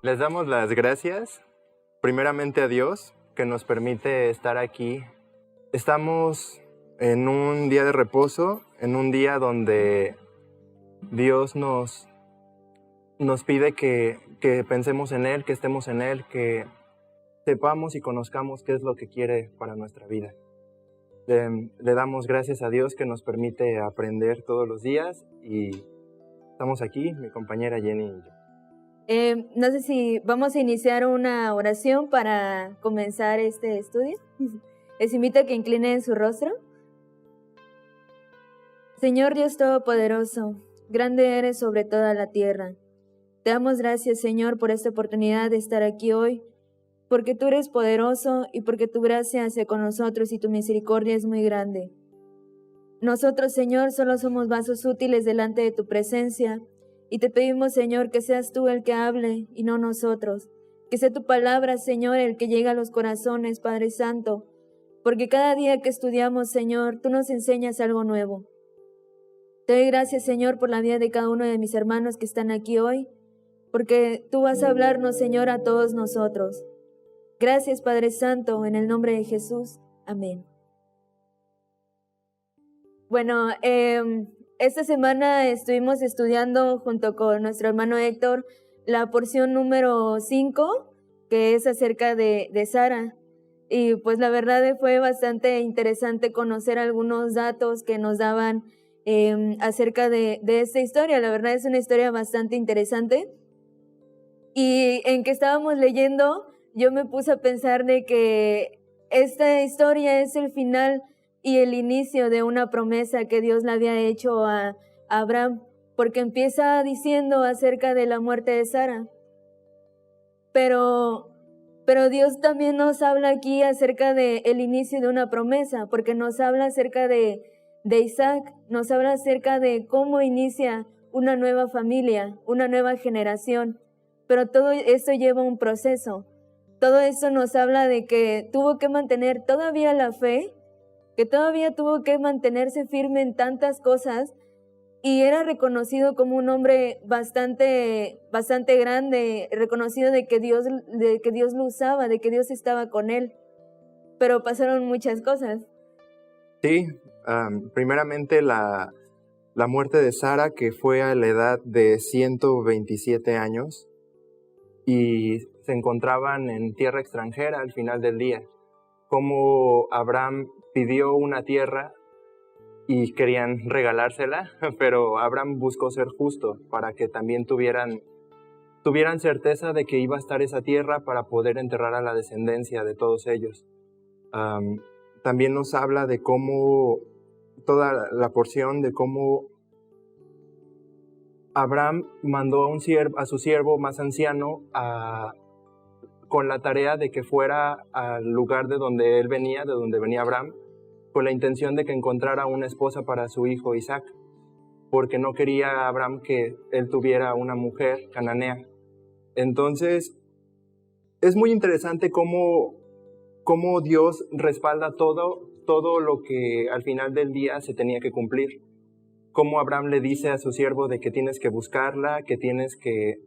Les damos las gracias, primeramente a Dios, que nos permite estar aquí. Estamos en un día de reposo, en un día donde Dios nos pide que pensemos en Él, que estemos en Él, que sepamos y conozcamos qué es lo que quiere para nuestra vida. Le damos gracias a Dios que nos permite aprender todos los días y estamos aquí, mi compañera Jenny y yo. No sé si vamos a iniciar una oración para comenzar este estudio. Les invito a que inclinen su rostro. Señor Dios Todopoderoso, grande eres sobre toda la tierra. Te damos gracias, Señor, por esta oportunidad de estar aquí hoy, porque tú eres poderoso y porque tu gracia hacia con nosotros y tu misericordia es muy grande. Nosotros, Señor, solo somos vasos útiles delante de tu presencia, y te pedimos, Señor, que seas tú el que hable y no nosotros. Que sea tu palabra, Señor, el que llegue a los corazones, Padre Santo. Porque cada día que estudiamos, Señor, tú nos enseñas algo nuevo. Te doy gracias, Señor, por la vida de cada uno de mis hermanos que están aquí hoy. Porque tú vas a hablarnos, Señor, a todos nosotros. Gracias, Padre Santo, en el nombre de Jesús. Amén. Bueno, esta semana estuvimos estudiando junto con nuestro hermano Héctor la porción número 5, que es acerca de Sara. Y pues la verdad fue bastante interesante conocer algunos datos que nos daban acerca de esta historia. La verdad es una historia bastante interesante. Y en que estábamos leyendo, yo me puse a pensar de que esta historia es el final y el inicio de una promesa que Dios le había hecho a Abraham, porque empieza diciendo acerca de la muerte de Sara. Pero Dios también nos habla aquí acerca del inicio de una promesa, porque nos habla acerca de Isaac, nos habla acerca de cómo inicia una nueva familia, una nueva generación. Pero todo esto lleva un proceso. Todo eso nos habla de que tuvo que mantener todavía la fe, que todavía tuvo que mantenerse firme en tantas cosas, y era reconocido como un hombre bastante grande, reconocido de que Dios lo usaba, de que Dios estaba con él. Pero pasaron muchas cosas. Sí, primeramente la muerte de Sara, que fue a la edad de 127 años y se encontraban en tierra extranjera al final del día. Como Abraham pidió una tierra y querían regalársela, pero Abraham buscó ser justo para que también tuvieran certeza de que iba a estar esa tierra para poder enterrar a la descendencia de todos ellos. También nos habla de cómo, toda la porción de cómo Abraham mandó a su siervo más anciano con la tarea de que fuera al lugar de donde él venía, de donde venía Abraham, con la intención de que encontrara una esposa para su hijo Isaac, porque no quería Abraham que él tuviera una mujer cananea. Entonces, es muy interesante cómo Dios respalda todo lo que al final del día se tenía que cumplir. Cómo Abraham le dice a su siervo de que tienes que buscarla, que tienes que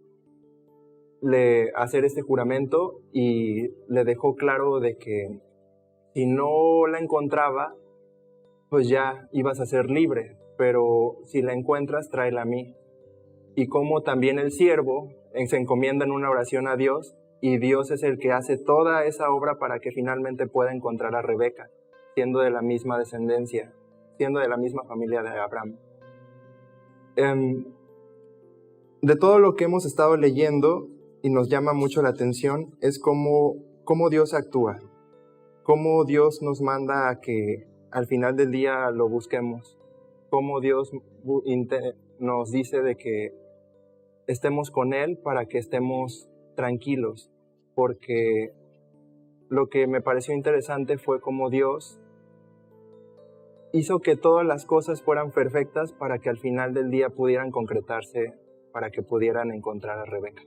hacer este juramento, y le dejó claro de que si no la encontraba, pues ya ibas a ser libre, pero si la encuentras, tráela a mí. Y como también el siervo se encomienda en una oración a Dios, y Dios es el que hace toda esa obra para que finalmente pueda encontrar a Rebeca, siendo de la misma descendencia, siendo de la misma familia de Abraham. De todo lo que hemos estado leyendo, y nos llama mucho la atención, es cómo Dios actúa, cómo Dios nos manda a que al final del día lo busquemos, cómo Dios nos dice de que estemos con Él para que estemos tranquilos, porque lo que me pareció interesante fue cómo Dios hizo que todas las cosas fueran perfectas para que al final del día pudieran concretarse, para que pudieran encontrar a Rebeca.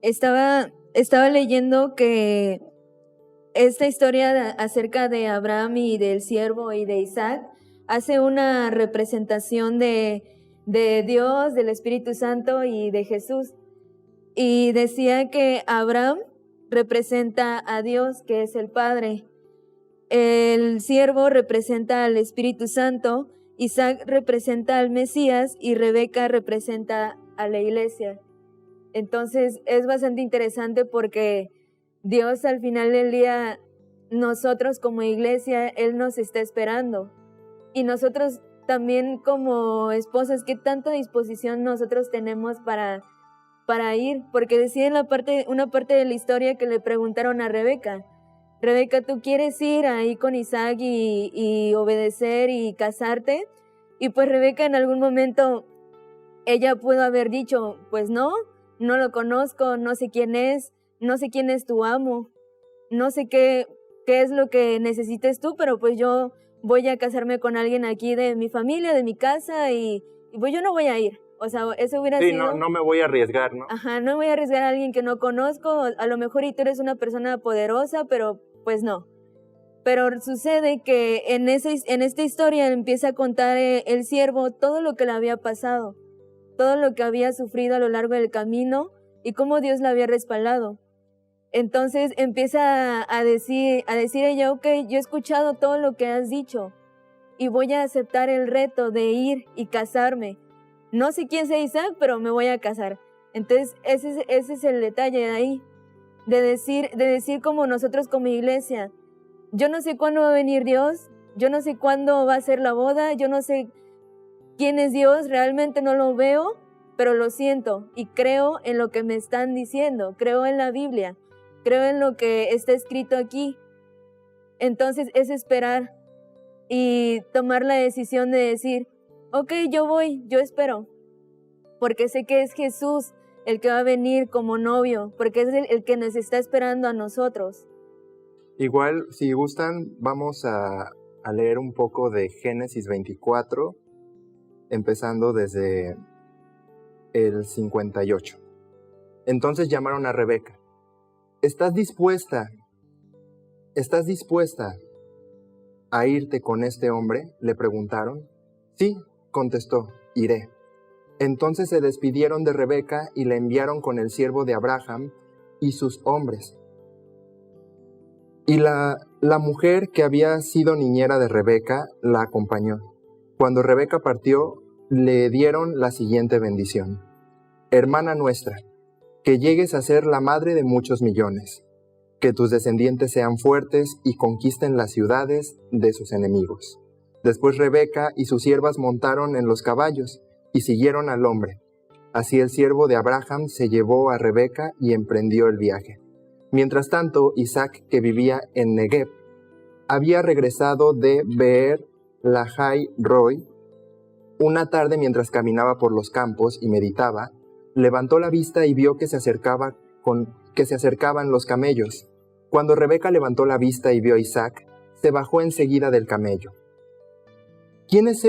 Estaba leyendo que esta historia acerca de Abraham y del siervo y de Isaac hace una representación de Dios, del Espíritu Santo y de Jesús. y decía que Abraham representa a Dios, que es el Padre. El siervo representa al Espíritu Santo, Isaac representa al Mesías y Rebeca representa a la iglesia. Entonces es bastante interesante porque Dios al final del día, nosotros como iglesia, Él nos está esperando. Y nosotros también como esposas, ¿qué tanta disposición nosotros tenemos para ir? Porque decía en una parte de la historia que le preguntaron a Rebeca, Rebeca, ¿tú quieres ir ahí con Isaac y obedecer y casarte? Y pues Rebeca en algún momento, ella pudo haber dicho, pues no lo conozco, no sé quién es tu amo, no sé qué es lo que necesites tú, pero pues yo voy a casarme con alguien aquí de mi familia, de mi casa, y pues yo no voy a ir. O sea, eso hubiera sido... Sí, no me voy a arriesgar, ¿no? Ajá, no voy a arriesgar a alguien que no conozco, a lo mejor y tú eres una persona poderosa, pero pues no. Pero sucede que en esta historia empieza a contar el siervo todo lo que le había pasado, todo lo que había sufrido a lo largo del camino y cómo Dios la había respaldado. Entonces empieza a decir ella, ok, yo he escuchado todo lo que has dicho y voy a aceptar el reto de ir y casarme. No sé quién sea Isaac, pero me voy a casar. Entonces ese es el detalle de ahí, de decir como nosotros como iglesia, yo no sé cuándo va a venir Dios, yo no sé cuándo va a ser la boda, yo no sé quién es Dios, realmente no lo veo, pero lo siento y creo en lo que me están diciendo, creo en la Biblia, creo en lo que está escrito aquí. Entonces es esperar y tomar la decisión de decir, ok, yo voy, yo espero, porque sé que es Jesús el que va a venir como novio, porque es el que nos está esperando a nosotros. Igual, si gustan, vamos a leer un poco de Génesis 24, empezando desde el 58. Entonces llamaron a Rebeca. ¿Estás dispuesta a irte con este hombre?, le preguntaron. Sí, contestó, iré. Entonces se despidieron de Rebeca y la enviaron con el siervo de Abraham y sus hombres. Y la mujer que había sido niñera de Rebeca la acompañó. Cuando Rebeca partió, le dieron la siguiente bendición. Hermana nuestra, que llegues a ser la madre de muchos millones, que tus descendientes sean fuertes y conquisten las ciudades de sus enemigos. Después Rebeca y sus siervas montaron en los caballos y siguieron al hombre. Así el siervo de Abraham se llevó a Rebeca y emprendió el viaje. Mientras tanto, Isaac, que vivía en Negev, había regresado de Beer Lahai Roi. Una tarde, mientras caminaba por los campos y meditaba, levantó la vista y vio que se acercaban los camellos. Cuando Rebeca levantó la vista y vio a Isaac, se bajó enseguida del camello. ¿Quién es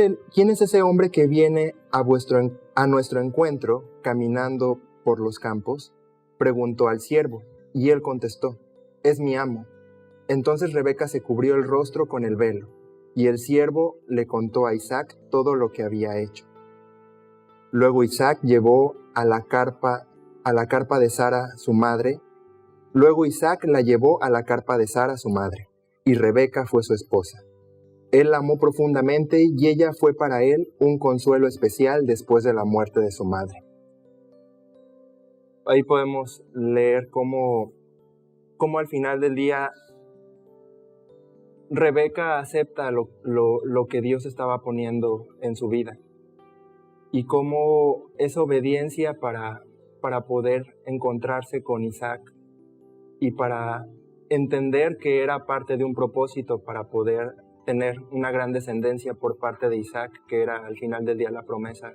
ese hombre que viene a nuestro encuentro caminando por los campos?, preguntó al siervo. Y él contestó, es mi amo. Entonces Rebeca se cubrió el rostro con el velo, y el siervo le contó a Isaac todo lo que había hecho. Luego Isaac llevó a la carpa de Sara, su madre. Luego Isaac la llevó a la carpa de Sara, su madre, y Rebeca fue su esposa. Él la amó profundamente y ella fue para él un consuelo especial después de la muerte de su madre. Ahí podemos leer cómo al final del día Rebeca acepta lo que Dios estaba poniendo en su vida y cómo es obediencia para poder encontrarse con Isaac y para entender que era parte de un propósito para poder tener una gran descendencia por parte de Isaac, que era al final del día la promesa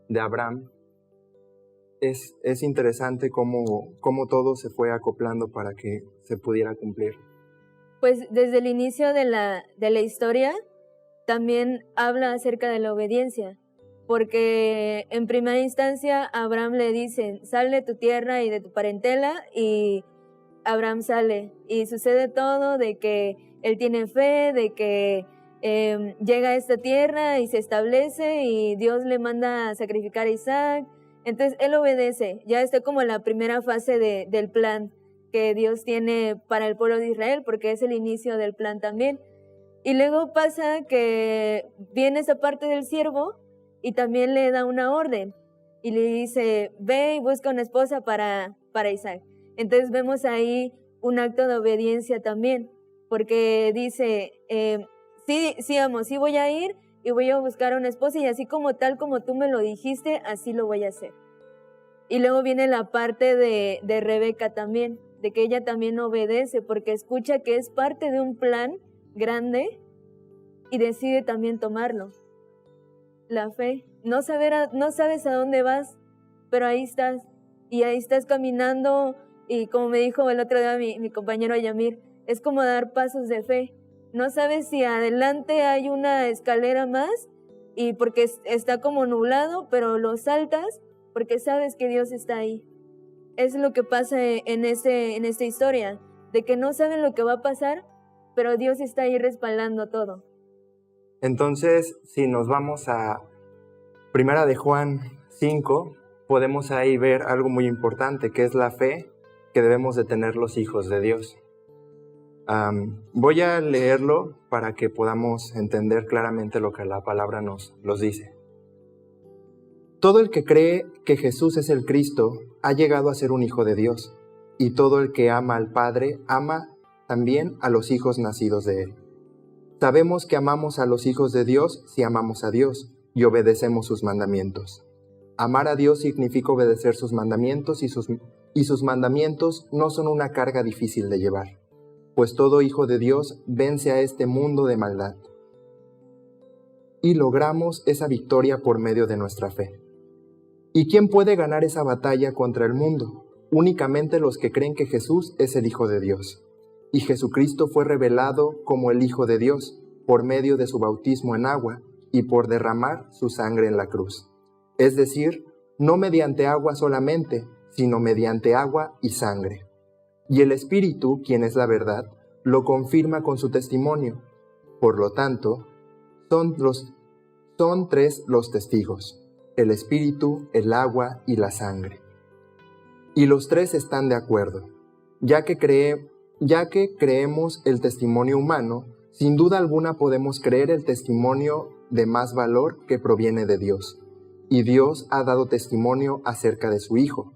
de Abraham. Es interesante cómo todo se fue acoplando para que se pudiera cumplir. Pues desde el inicio de la historia también habla acerca de la obediencia, porque en primera instancia Abraham le dice, sal de tu tierra y de tu parentela, y Abraham sale y sucede todo de que él tiene fe, de que llega a esta tierra y se establece y Dios le manda a sacrificar a Isaac. Entonces él obedece, ya está como la primera fase del plan que Dios tiene para el pueblo de Israel, porque es el inicio del plan también. Y luego pasa que viene esa parte del siervo y también le da una orden y le dice, ve y busca una esposa para Isaac. Entonces vemos ahí un acto de obediencia también, porque dice, sí, amo, sí voy a ir y voy a buscar una esposa, y así como tal como tú me lo dijiste, así lo voy a hacer. Y luego viene la parte de Rebeca también, de que ella también obedece, porque escucha que es parte de un plan grande y decide también tomarlo. La fe, no sabes a dónde vas, pero ahí estás, y ahí estás caminando, y como me dijo el otro día mi compañero Yamir, es como dar pasos de fe. No sabes si adelante hay una escalera más, y porque está como nublado, pero lo saltas porque sabes que Dios está ahí. Es lo que pasa en esta historia, de que no saben lo que va a pasar, pero Dios está ahí respaldando todo. Entonces, si nos vamos a Primera de Juan 5, podemos ahí ver algo muy importante, que es la fe que debemos de tener los hijos de Dios. Voy a leerlo para que podamos entender claramente lo que la palabra nos dice. Todo el que cree que Jesús es el Cristo ha llegado a ser un hijo de Dios, y todo el que ama al Padre ama también a los hijos nacidos de Él. Sabemos que amamos a los hijos de Dios si amamos a Dios y obedecemos sus mandamientos. Amar a Dios significa obedecer sus mandamientos, y sus mandamientos no son una carga difícil de llevar, pues todo hijo de Dios vence a este mundo de maldad. Y logramos esa victoria por medio de nuestra fe. ¿Y quién puede ganar esa batalla contra el mundo? Únicamente los que creen que Jesús es el Hijo de Dios. Y Jesucristo fue revelado como el Hijo de Dios por medio de su bautismo en agua y por derramar su sangre en la cruz. Es decir, no mediante agua solamente, sino mediante agua y sangre. Y el Espíritu, quien es la verdad, lo confirma con su testimonio. Por lo tanto, son tres los testigos: el Espíritu, el agua y la sangre. Y los tres están de acuerdo. Ya que creemos el testimonio humano, sin duda alguna podemos creer el testimonio de más valor que proviene de Dios. Y Dios ha dado testimonio acerca de su Hijo.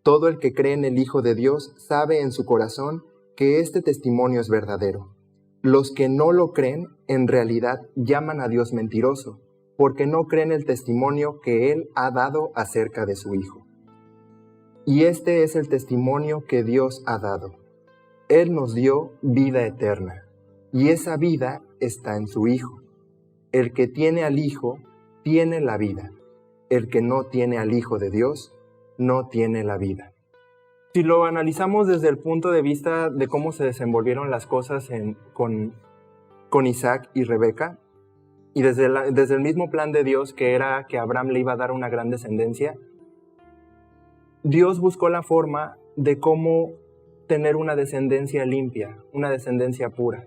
Todo el que cree en el Hijo de Dios sabe en su corazón que este testimonio es verdadero. Los que no lo creen, en realidad llaman a Dios mentiroso, porque no creen el testimonio que Él ha dado acerca de su Hijo. Y este es el testimonio que Dios ha dado. Él nos dio vida eterna, y esa vida está en su Hijo. El que tiene al Hijo, tiene la vida. El que no tiene al Hijo de Dios, no tiene la vida. Si lo analizamos desde el punto de vista de cómo se desenvolvieron las cosas con Isaac y Rebeca, y desde el mismo plan de Dios, que era que Abraham le iba a dar una gran descendencia, Dios buscó la forma de cómo tener una descendencia limpia, una descendencia pura.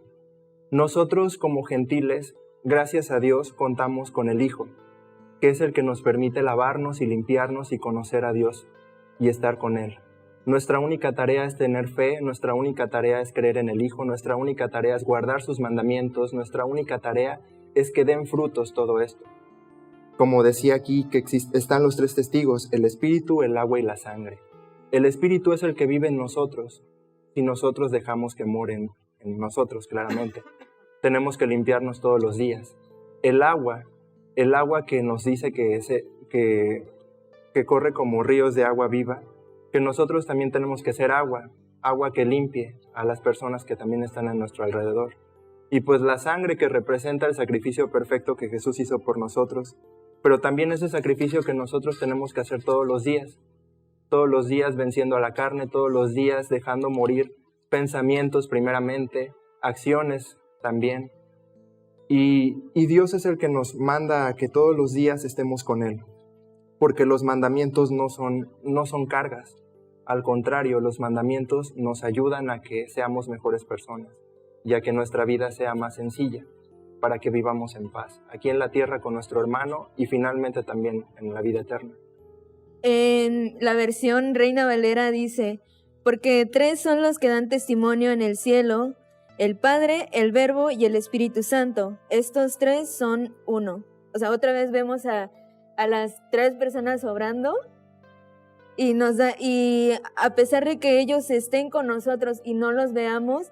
Nosotros como gentiles, gracias a Dios, contamos con el Hijo, que es el que nos permite lavarnos y limpiarnos y conocer a Dios y estar con Él. Nuestra única tarea es tener fe, nuestra única tarea es creer en el Hijo, nuestra única tarea es guardar sus mandamientos, nuestra única tarea es que den frutos todo esto. Como decía aquí, que están los tres testigos: el Espíritu, el agua y la sangre. El Espíritu es el que vive en nosotros, si nosotros dejamos que moren en nosotros, claramente. Tenemos que limpiarnos todos los días. El agua que nos dice que corre como ríos de agua viva, que nosotros también tenemos que ser agua que limpie a las personas que también están a nuestro alrededor. Y pues la sangre, que representa el sacrificio perfecto que Jesús hizo por nosotros, pero también ese sacrificio que nosotros tenemos que hacer todos los días venciendo a la carne, todos los días dejando morir pensamientos primeramente, acciones también. Y Dios es el que nos manda a que todos los días estemos con Él, porque los mandamientos no son cargas. Al contrario, los mandamientos nos ayudan a que seamos mejores personas y a que nuestra vida sea más sencilla, para que vivamos en paz, aquí en la tierra con nuestro hermano y finalmente también en la vida eterna. En la versión Reina Valera dice, porque 3 son los que dan testimonio en el cielo, el Padre, el Verbo y el Espíritu Santo. Estos 3 son uno. O sea, otra vez vemos a las 3 personas obrando y a pesar de que ellos estén con nosotros y no los veamos,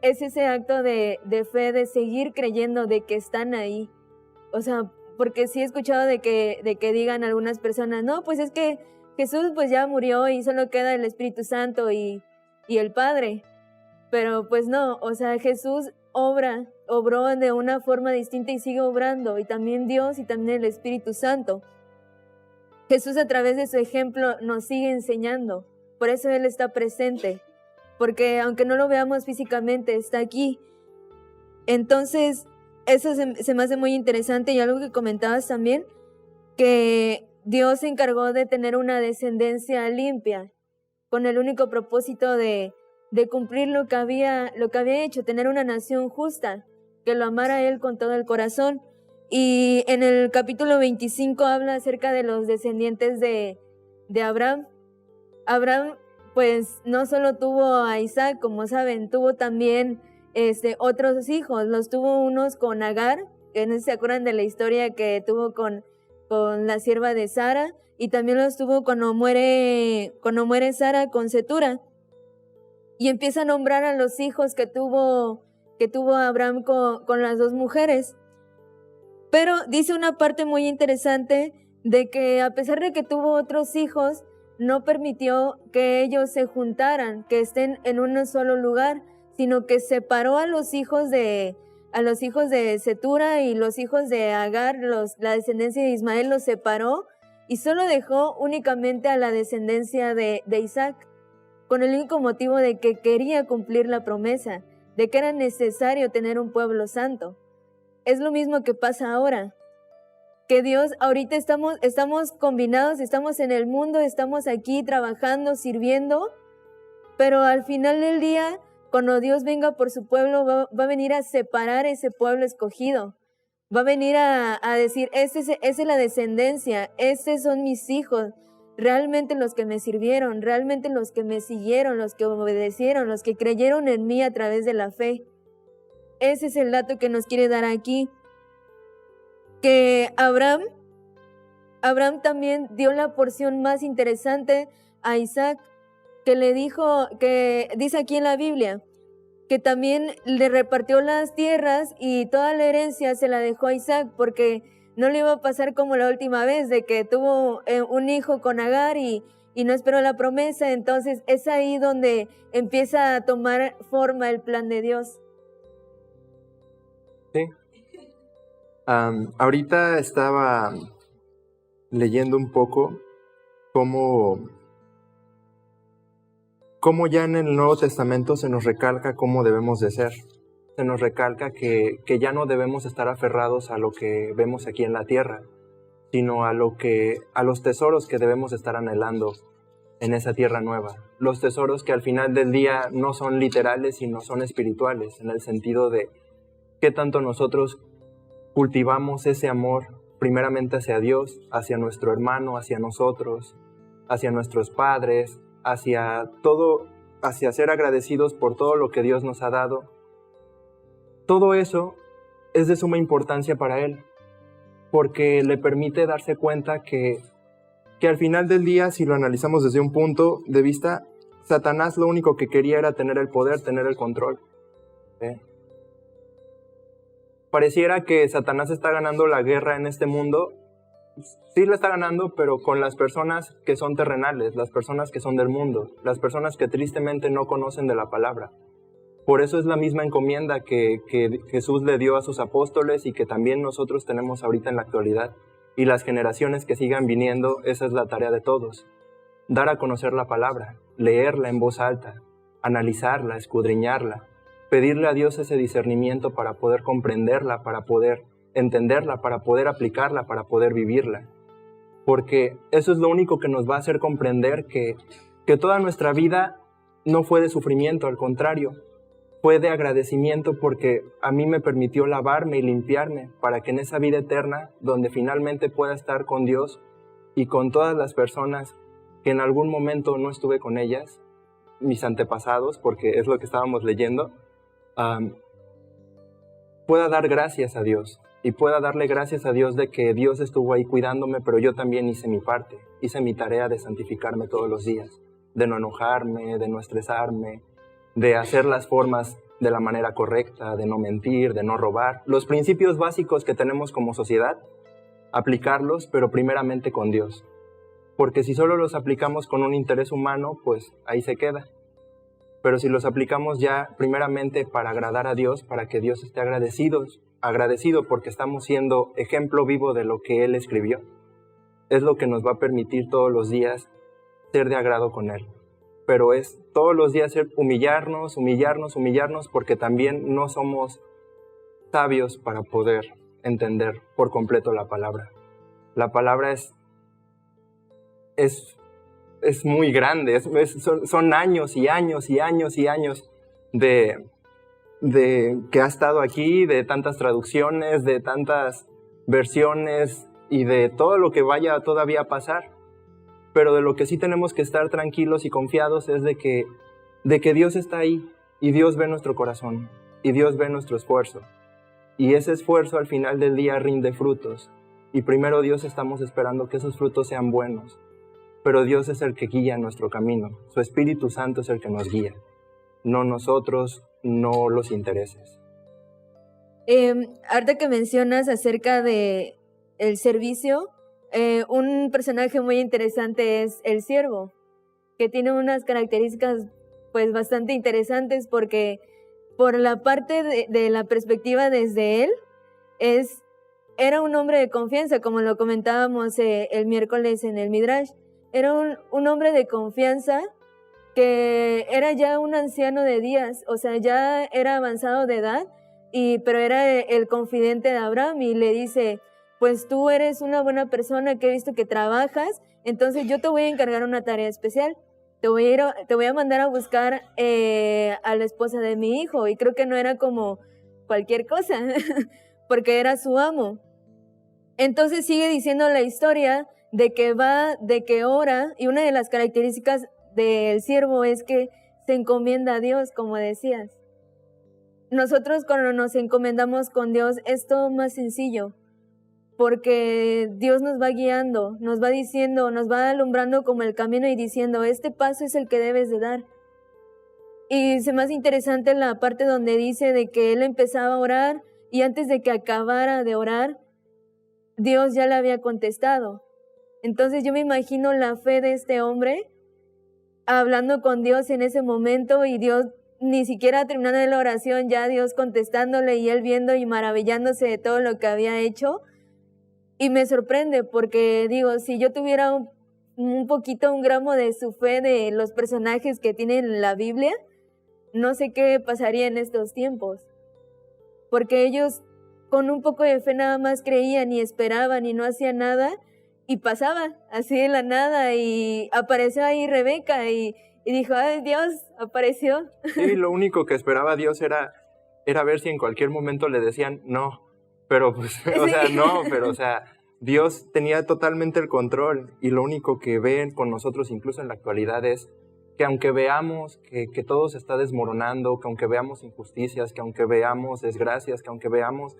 es ese acto de fe, de seguir creyendo de que están ahí. O sea, porque sí he escuchado de que digan algunas personas, no, pues es que Jesús pues ya murió y solo queda el Espíritu Santo y el Padre. Pero pues no, o sea, Jesús obró de una forma distinta y sigue obrando, y también Dios y también el Espíritu Santo. Jesús a través de su ejemplo nos sigue enseñando, por eso Él está presente, porque aunque no lo veamos físicamente, está aquí. Entonces, eso se me hace muy interesante, y algo que comentabas también, que Dios se encargó de tener una descendencia limpia, con el único propósito de cumplir lo que había hecho, tener una nación justa, que lo amara a Él con todo el corazón. Y en el capítulo 25 habla acerca de los descendientes de Abraham. Abraham, pues, no solo tuvo a Isaac, como saben, tuvo también otros hijos. Los tuvo unos con Agar, que no sé si se acuerdan de la historia que tuvo con la sierva de Sara, y también los tuvo cuando muere Sara con Cetura. Y empieza a nombrar a los hijos que tuvo Abraham con las 2 mujeres. Pero dice una parte muy interesante de que a pesar de que tuvo otros hijos, no permitió que ellos se juntaran, que estén en un solo lugar, sino que separó a los hijos de Cetura y los hijos de Agar, la descendencia de Ismael los separó, y solo dejó únicamente a la descendencia de Isaac, con el único motivo de que quería cumplir la promesa, de que era necesario tener un pueblo santo. Es lo mismo que pasa ahora, que Dios, ahorita estamos combinados, estamos en el mundo, estamos aquí trabajando, sirviendo, pero al final del día, cuando Dios venga por su pueblo, va a venir a separar ese pueblo escogido, va a venir a decir, esa es la descendencia, estos son mis hijos, realmente los que me sirvieron, realmente los que me siguieron, los que obedecieron, los que creyeron en mí a través de la fe. Ese es el dato que nos quiere dar aquí, que Abraham también dio la porción más interesante a Isaac, que le dijo, que dice aquí en la Biblia, que también le repartió las tierras y toda la herencia se la dejó a Isaac, porque no le iba a pasar como la última vez, de que tuvo un hijo con Agar y no esperó la promesa. Entonces es ahí donde empieza a tomar forma el plan de Dios. Sí. Ahorita estaba leyendo un poco cómo ya en el Nuevo Testamento se nos recalca cómo debemos de ser. Se nos recalca que ya no debemos estar aferrados a lo que vemos aquí en la tierra, sino a los tesoros que debemos estar anhelando en esa tierra nueva. Los tesoros que al final del día no son literales, sino son espirituales, en el sentido de qué tanto nosotros cultivamos ese amor primeramente hacia Dios, hacia nuestro hermano, hacia nosotros, hacia nuestros padres, hacia ser agradecidos por todo lo que Dios nos ha dado. Todo eso es de suma importancia para Él, porque le permite darse cuenta que al final del día, si lo analizamos desde un punto de vista, Satanás lo único que quería era tener el poder, tener el control. ¿Sí? Pareciera que Satanás está ganando la guerra en este mundo. Sí la está ganando, pero con las personas que son terrenales, las personas que son del mundo, las personas que tristemente no conocen de la palabra. Por eso es la misma encomienda que Jesús le dio a sus apóstoles y que también nosotros tenemos ahorita en la actualidad. Y las generaciones que sigan viniendo, esa es la tarea de todos. Dar a conocer la palabra, leerla en voz alta, analizarla, escudriñarla, pedirle a Dios ese discernimiento para poder comprenderla, para poder entenderla, para poder aplicarla, para poder vivirla. Porque eso es lo único que nos va a hacer comprender que toda nuestra vida no fue de sufrimiento, al contrario, fue de agradecimiento porque a mí me permitió lavarme y limpiarme para que en esa vida eterna, donde finalmente pueda estar con Dios, y con todas las personas que en algún momento no estuve con ellas, mis antepasados, porque es lo que estábamos leyendo, pueda dar gracias a Dios y pueda darle gracias a Dios de que Dios estuvo ahí cuidándome, pero yo también hice mi parte, hice mi tarea de santificarme todos los días, de no enojarme, de no estresarme, de hacer las formas de la manera correcta, de no mentir, de no robar. Los principios básicos que tenemos como sociedad, aplicarlos, pero primeramente con Dios. Porque si solo los aplicamos con un interés humano, pues ahí se queda. Pero si los aplicamos ya primeramente para agradar a Dios, para que Dios esté agradecido porque estamos siendo ejemplo vivo de lo que Él escribió, es lo que nos va a permitir todos los días ser de agrado con Él. Pero es todos los días humillarnos, porque también no somos sabios para poder entender por completo la palabra. La palabra es muy grande, son años y años y años y años de que ha estado aquí, de tantas traducciones, de tantas versiones y de todo lo que vaya todavía a pasar. Pero de lo que sí tenemos que estar tranquilos y confiados es de que Dios está ahí y Dios ve nuestro corazón y Dios ve nuestro esfuerzo. Y ese esfuerzo al final del día rinde frutos. Y primero Dios estamos esperando que esos frutos sean buenos. Pero Dios es el que guía nuestro camino. Su Espíritu Santo es el que nos guía. No nosotros, no los intereses. Ahorita que mencionas acerca de el servicio, un personaje muy interesante es el siervo, que tiene unas características pues bastante interesantes porque por la parte de la perspectiva desde él, era un hombre de confianza, como lo comentábamos el miércoles en el Midrash. Era un hombre de confianza que era ya un anciano de días, o sea, ya era avanzado de edad, pero era el confidente de Abraham y le dice, pues tú eres una buena persona que he visto que trabajas, entonces yo te voy a encargar una tarea especial. Te voy a mandar a buscar a la esposa de mi hijo. Y creo que no era como cualquier cosa, porque era su amo. Entonces sigue diciendo la historia de que ora, y una de las características del siervo es que se encomienda a Dios, como decías. Nosotros cuando nos encomendamos con Dios es todo más sencillo, porque Dios nos va guiando, nos va diciendo, nos va alumbrando como el camino y diciendo, este paso es el que debes de dar. Y se me hace interesante la parte donde dice de que él empezaba a orar y antes de que acabara de orar, Dios ya le había contestado. Entonces yo me imagino la fe de este hombre hablando con Dios en ese momento y Dios ni siquiera terminando la oración, ya Dios contestándole y él viendo y maravillándose de todo lo que había hecho. Y me sorprende porque digo, si yo tuviera un gramo de su fe de los personajes que tienen la Biblia, no sé qué pasaría en estos tiempos. Porque ellos con un poco de fe nada más creían y esperaban y no hacían nada y pasaba así de la nada y apareció ahí Rebeca y dijo, ay Dios, apareció. Sí, lo único que esperaba Dios era ver si en cualquier momento le decían no. Pero pues, Sí. o sea, Dios tenía totalmente el control y lo único que ven con nosotros incluso en la actualidad es que aunque veamos que todo se está desmoronando, que aunque veamos injusticias, que aunque veamos desgracias, que aunque veamos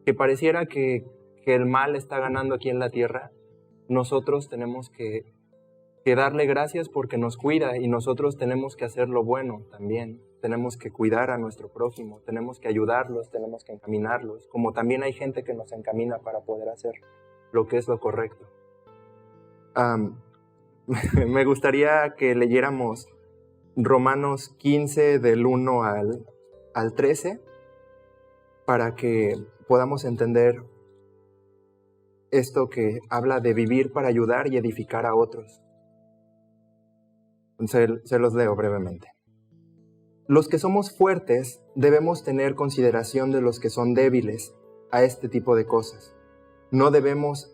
que pareciera que el mal está ganando aquí en la tierra, nosotros tenemos que darle gracias porque nos cuida y nosotros tenemos que hacer lo bueno también. Tenemos que cuidar a nuestro prójimo, tenemos que ayudarlos, tenemos que encaminarlos, como también hay gente que nos encamina para poder hacer lo que es lo correcto. Me gustaría que leyéramos Romanos 15 del 1 al 13 para que podamos entender esto que habla de vivir para ayudar y edificar a otros. Se los leo brevemente. Los que somos fuertes debemos tener consideración de los que son débiles a este tipo de cosas. No debemos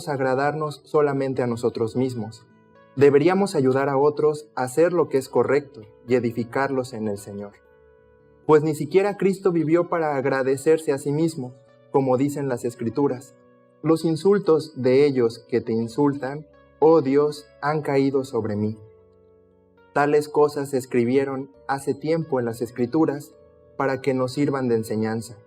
agradarnos solamente a nosotros mismos. Deberíamos ayudar a otros a hacer lo que es correcto y edificarlos en el Señor. Pues ni siquiera Cristo vivió para agradecerse a sí mismo, como dicen las Escrituras. Los insultos de ellos que te insultan, oh Dios, han caído sobre mí. Tales cosas se escribieron hace tiempo en las Escrituras para que nos sirvan de enseñanza.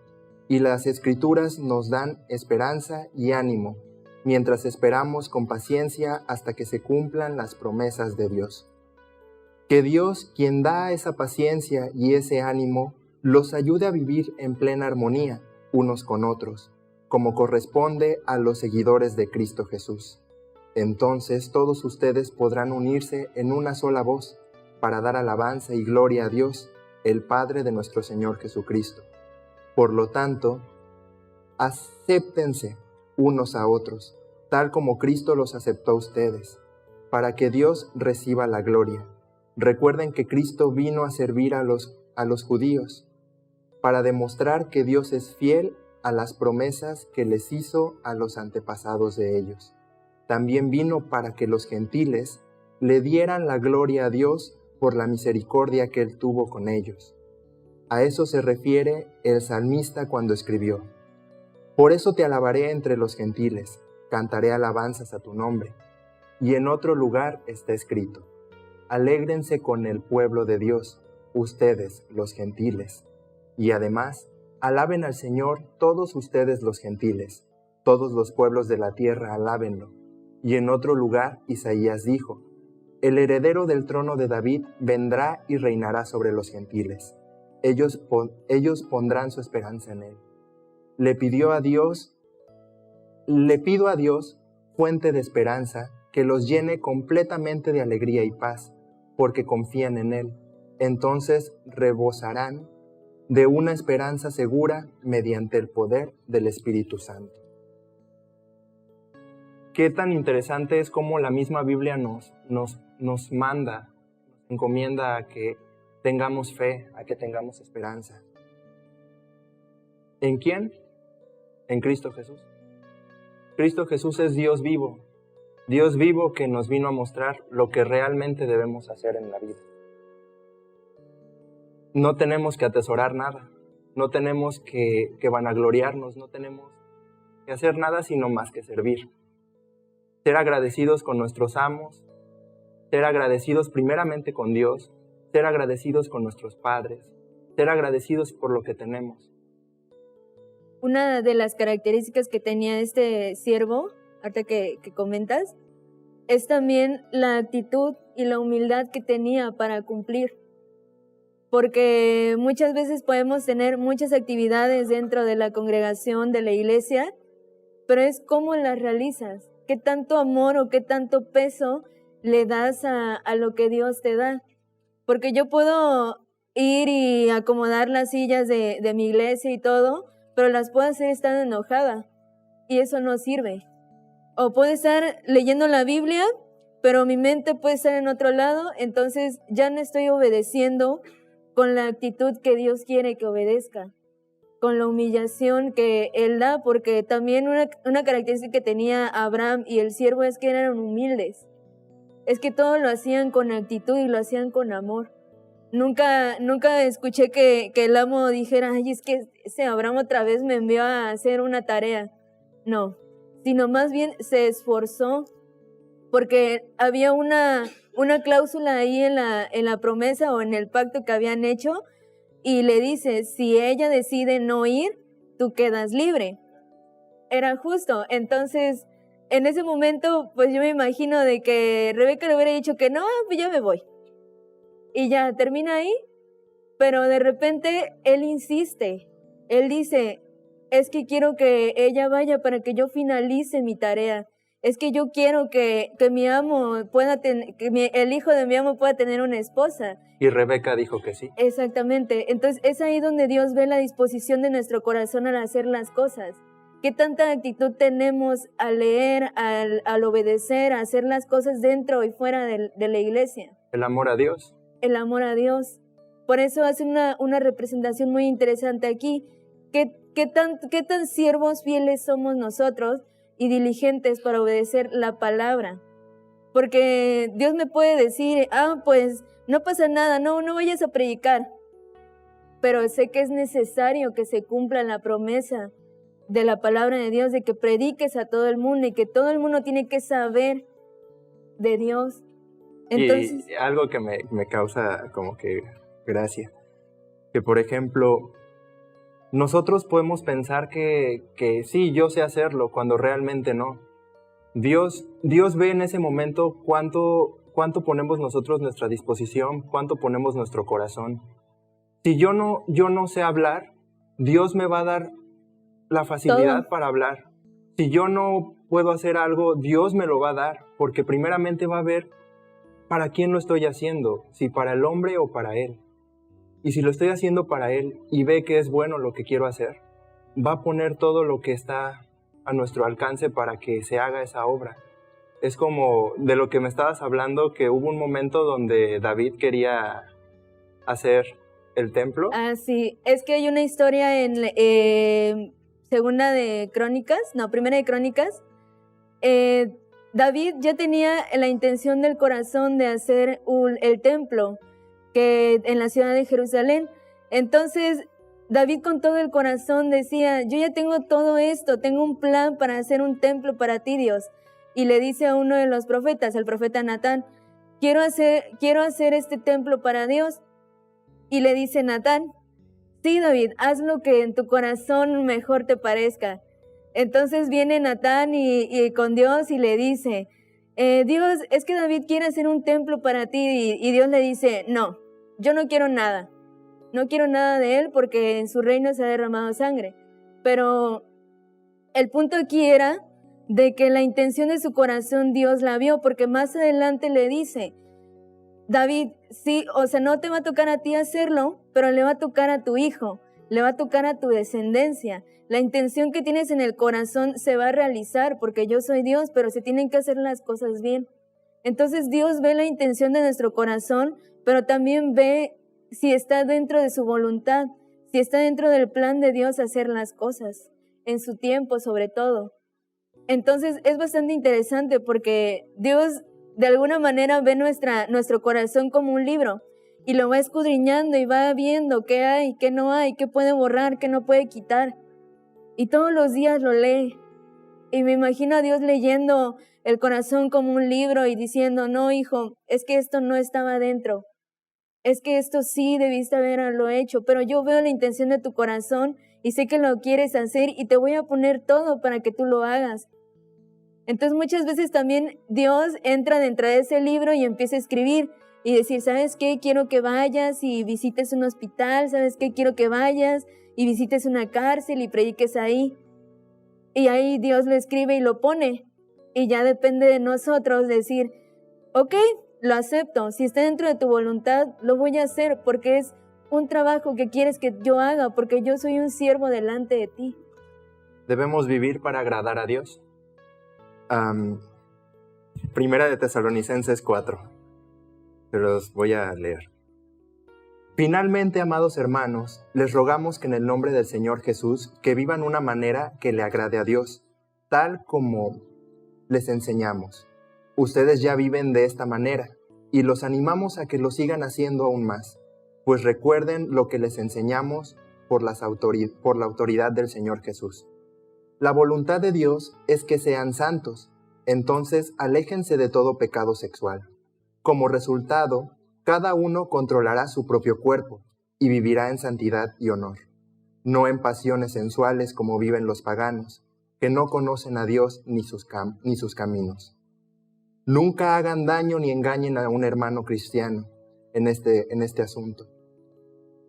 Y las Escrituras nos dan esperanza y ánimo, mientras esperamos con paciencia hasta que se cumplan las promesas de Dios. Que Dios, quien da esa paciencia y ese ánimo, los ayude a vivir en plena armonía unos con otros, como corresponde a los seguidores de Cristo Jesús. Entonces todos ustedes podrán unirse en una sola voz para dar alabanza y gloria a Dios, el Padre de nuestro Señor Jesucristo. Por lo tanto, acéptense unos a otros, tal como Cristo los aceptó a ustedes, para que Dios reciba la gloria. Recuerden que Cristo vino a servir a los judíos, para demostrar que Dios es fiel a las promesas que les hizo a los antepasados de ellos. También vino para que los gentiles le dieran la gloria a Dios por la misericordia que Él tuvo con ellos. A eso se refiere el salmista cuando escribió: Por eso te alabaré entre los gentiles, cantaré alabanzas a tu nombre. Y en otro lugar está escrito: Alégrense con el pueblo de Dios, ustedes, los gentiles. Y además, alaben al Señor todos ustedes los gentiles, todos los pueblos de la tierra alábenlo. Y en otro lugar Isaías dijo: El heredero del trono de David vendrá y reinará sobre los gentiles. Ellos pondrán su esperanza en él. Le pido a Dios, fuente de esperanza, que los llene completamente de alegría y paz, porque confían en Él. Entonces rebosarán de una esperanza segura mediante el poder del Espíritu Santo. Qué tan interesante es cómo la misma Biblia nos manda, nos encomienda a que tengamos fe, a que tengamos esperanza. ¿En quién? En Cristo Jesús. Cristo Jesús es Dios vivo que nos vino a mostrar lo que realmente debemos hacer en la vida. No tenemos que atesorar nada, no tenemos que vanagloriarnos, no tenemos que hacer nada sino más que servir. Ser agradecidos con nuestros amos, ser agradecidos primeramente con Dios, ser agradecidos con nuestros padres, ser agradecidos por lo que tenemos. Una de las características que tenía este siervo, ahorita que comentas, es también la actitud y la humildad que tenía para cumplir. Porque muchas veces podemos tener muchas actividades dentro de la congregación, de la iglesia, pero es cómo las realizas, qué tanto amor o qué tanto peso le das a lo que Dios te da. Porque yo puedo ir y acomodar las sillas de mi iglesia y todo, pero las puedo hacer estando enojada y eso no sirve. O puedo estar leyendo la Biblia, pero mi mente puede estar en otro lado, entonces ya no estoy obedeciendo con la actitud que Dios quiere que obedezca, con la humillación que Él da, porque también una característica que tenía Abraham y el siervo es que eran humildes. Es que todo lo hacían con actitud y lo hacían con amor. Nunca escuché que el amo dijera: ay, es que ese Abraham otra vez me envió a hacer una tarea. No, sino más bien se esforzó, porque había una cláusula ahí en la promesa o en el pacto que habían hecho, y le dice: si ella decide no ir, tú quedas libre. Era justo. Entonces, en ese momento, pues yo me imagino de que Rebeca le hubiera dicho que no, pues ya me voy. Y ya termina ahí, pero de repente él insiste. Él dice: es que quiero que ella vaya para que yo finalice mi tarea. Es que yo quiero que mi amo pueda tener, el hijo de mi amo pueda tener una esposa. Y Rebeca dijo que sí. Exactamente. Entonces es ahí donde Dios ve la disposición de nuestro corazón al hacer las cosas. ¿Qué tanta actitud tenemos al leer, al obedecer, a hacer las cosas dentro y fuera de la iglesia? El amor a Dios. El amor a Dios. Por eso hace una representación muy interesante aquí. ¿Qué tan siervos fieles somos nosotros y diligentes para obedecer la palabra? Porque Dios me puede decir: pues no pasa nada, no vayas a predicar. Pero sé que es necesario que se cumpla la promesa de la palabra de Dios, de que prediques a todo el mundo y que todo el mundo tiene que saber de Dios. Entonces, y algo que me causa como que gracia, que por ejemplo, nosotros podemos pensar que sí, yo sé hacerlo, cuando realmente no. Dios ve en ese momento cuánto ponemos nosotros nuestra disposición, cuánto ponemos nuestro corazón. Si yo no sé hablar, Dios me va a dar la facilidad para hablar. Si yo no puedo hacer algo, Dios me lo va a dar, porque primeramente va a ver para quién lo estoy haciendo, si para el hombre o para Él. Y si lo estoy haciendo para Él y ve que es bueno lo que quiero hacer, va a poner todo lo que está a nuestro alcance para que se haga esa obra. Es como de lo que me estabas hablando, que hubo un momento donde David quería hacer el templo. Ah, sí, es que hay una historia en Primera de Crónicas. David ya tenía la intención del corazón de hacer el templo que en la ciudad de Jerusalén. Entonces, David con todo el corazón decía, yo ya tengo todo esto, tengo un plan para hacer un templo para ti, Dios. Y le dice a uno de los profetas, el profeta Natán, quiero hacer este templo para Dios. Y le dice Natán, sí, David, haz lo que en tu corazón mejor te parezca. Entonces viene Natán y con Dios y le dice, Dios, es que David quiere hacer un templo para ti. Y Dios le dice, no, yo no quiero nada. No quiero nada de él porque en su reino se ha derramado sangre. Pero el punto aquí era de que la intención de su corazón Dios la vio, porque más adelante le dice, David, sí, o sea, no te va a tocar a ti hacerlo, pero le va a tocar a tu hijo, le va a tocar a tu descendencia. La intención que tienes en el corazón se va a realizar porque yo soy Dios, pero se tienen que hacer las cosas bien. Entonces Dios ve la intención de nuestro corazón, pero también ve si está dentro de su voluntad, si está dentro del plan de Dios hacer las cosas, en su tiempo sobre todo. Entonces es bastante interesante porque Dios de alguna manera ve nuestro corazón como un libro y lo va escudriñando y va viendo qué hay, qué no hay, qué puede borrar, qué no puede quitar. Y todos los días lo lee. Y me imagino a Dios leyendo el corazón como un libro y diciendo, no, hijo, es que esto no estaba dentro. Es que esto sí debiste haberlo hecho, pero yo veo la intención de tu corazón y sé que lo quieres hacer y te voy a poner todo para que tú lo hagas. Entonces muchas veces también Dios entra dentro de ese libro y empieza a escribir y decir, ¿sabes qué? Quiero que vayas y visites un hospital, ¿sabes qué? Quiero que vayas y visites una cárcel y prediques ahí. Y ahí Dios lo escribe y lo pone. Y ya depende de nosotros decir, ok, lo acepto, si está dentro de tu voluntad, lo voy a hacer porque es un trabajo que quieres que yo haga, porque yo soy un siervo delante de ti. ¿Debemos vivir para agradar a Dios? Primera de Tesalonicenses 4. Se los voy a leer. Finalmente, amados hermanos, les rogamos que en el nombre del Señor Jesús, que vivan una manera que le agrade a Dios, tal como les enseñamos. Ustedes ya viven de esta manera, y los animamos a que lo sigan haciendo aún más, pues recuerden lo que les enseñamos por la autoridad del Señor Jesús. La voluntad de Dios es que sean santos, entonces aléjense de todo pecado sexual. Como resultado, cada uno controlará su propio cuerpo y vivirá en santidad y honor, no en pasiones sensuales como viven los paganos, que no conocen a Dios ni sus caminos. Nunca hagan daño ni engañen a un hermano cristiano en este asunto,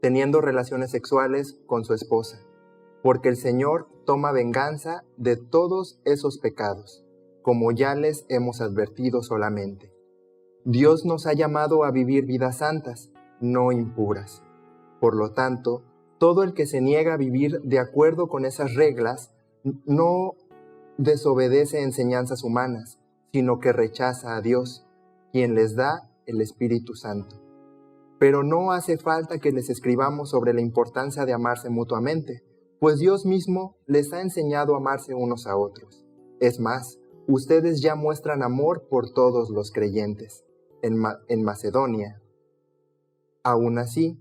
teniendo relaciones sexuales con su esposa, porque el Señor toma venganza de todos esos pecados, como ya les hemos advertido solamente. Dios nos ha llamado a vivir vidas santas, no impuras. Por lo tanto, todo el que se niega a vivir de acuerdo con esas reglas no desobedece enseñanzas humanas, sino que rechaza a Dios, quien les da el Espíritu Santo. Pero no hace falta que les escribamos sobre la importancia de amarse mutuamente, pues Dios mismo les ha enseñado a amarse unos a otros. Es más, ustedes ya muestran amor por todos los creyentes en Macedonia. Aún así,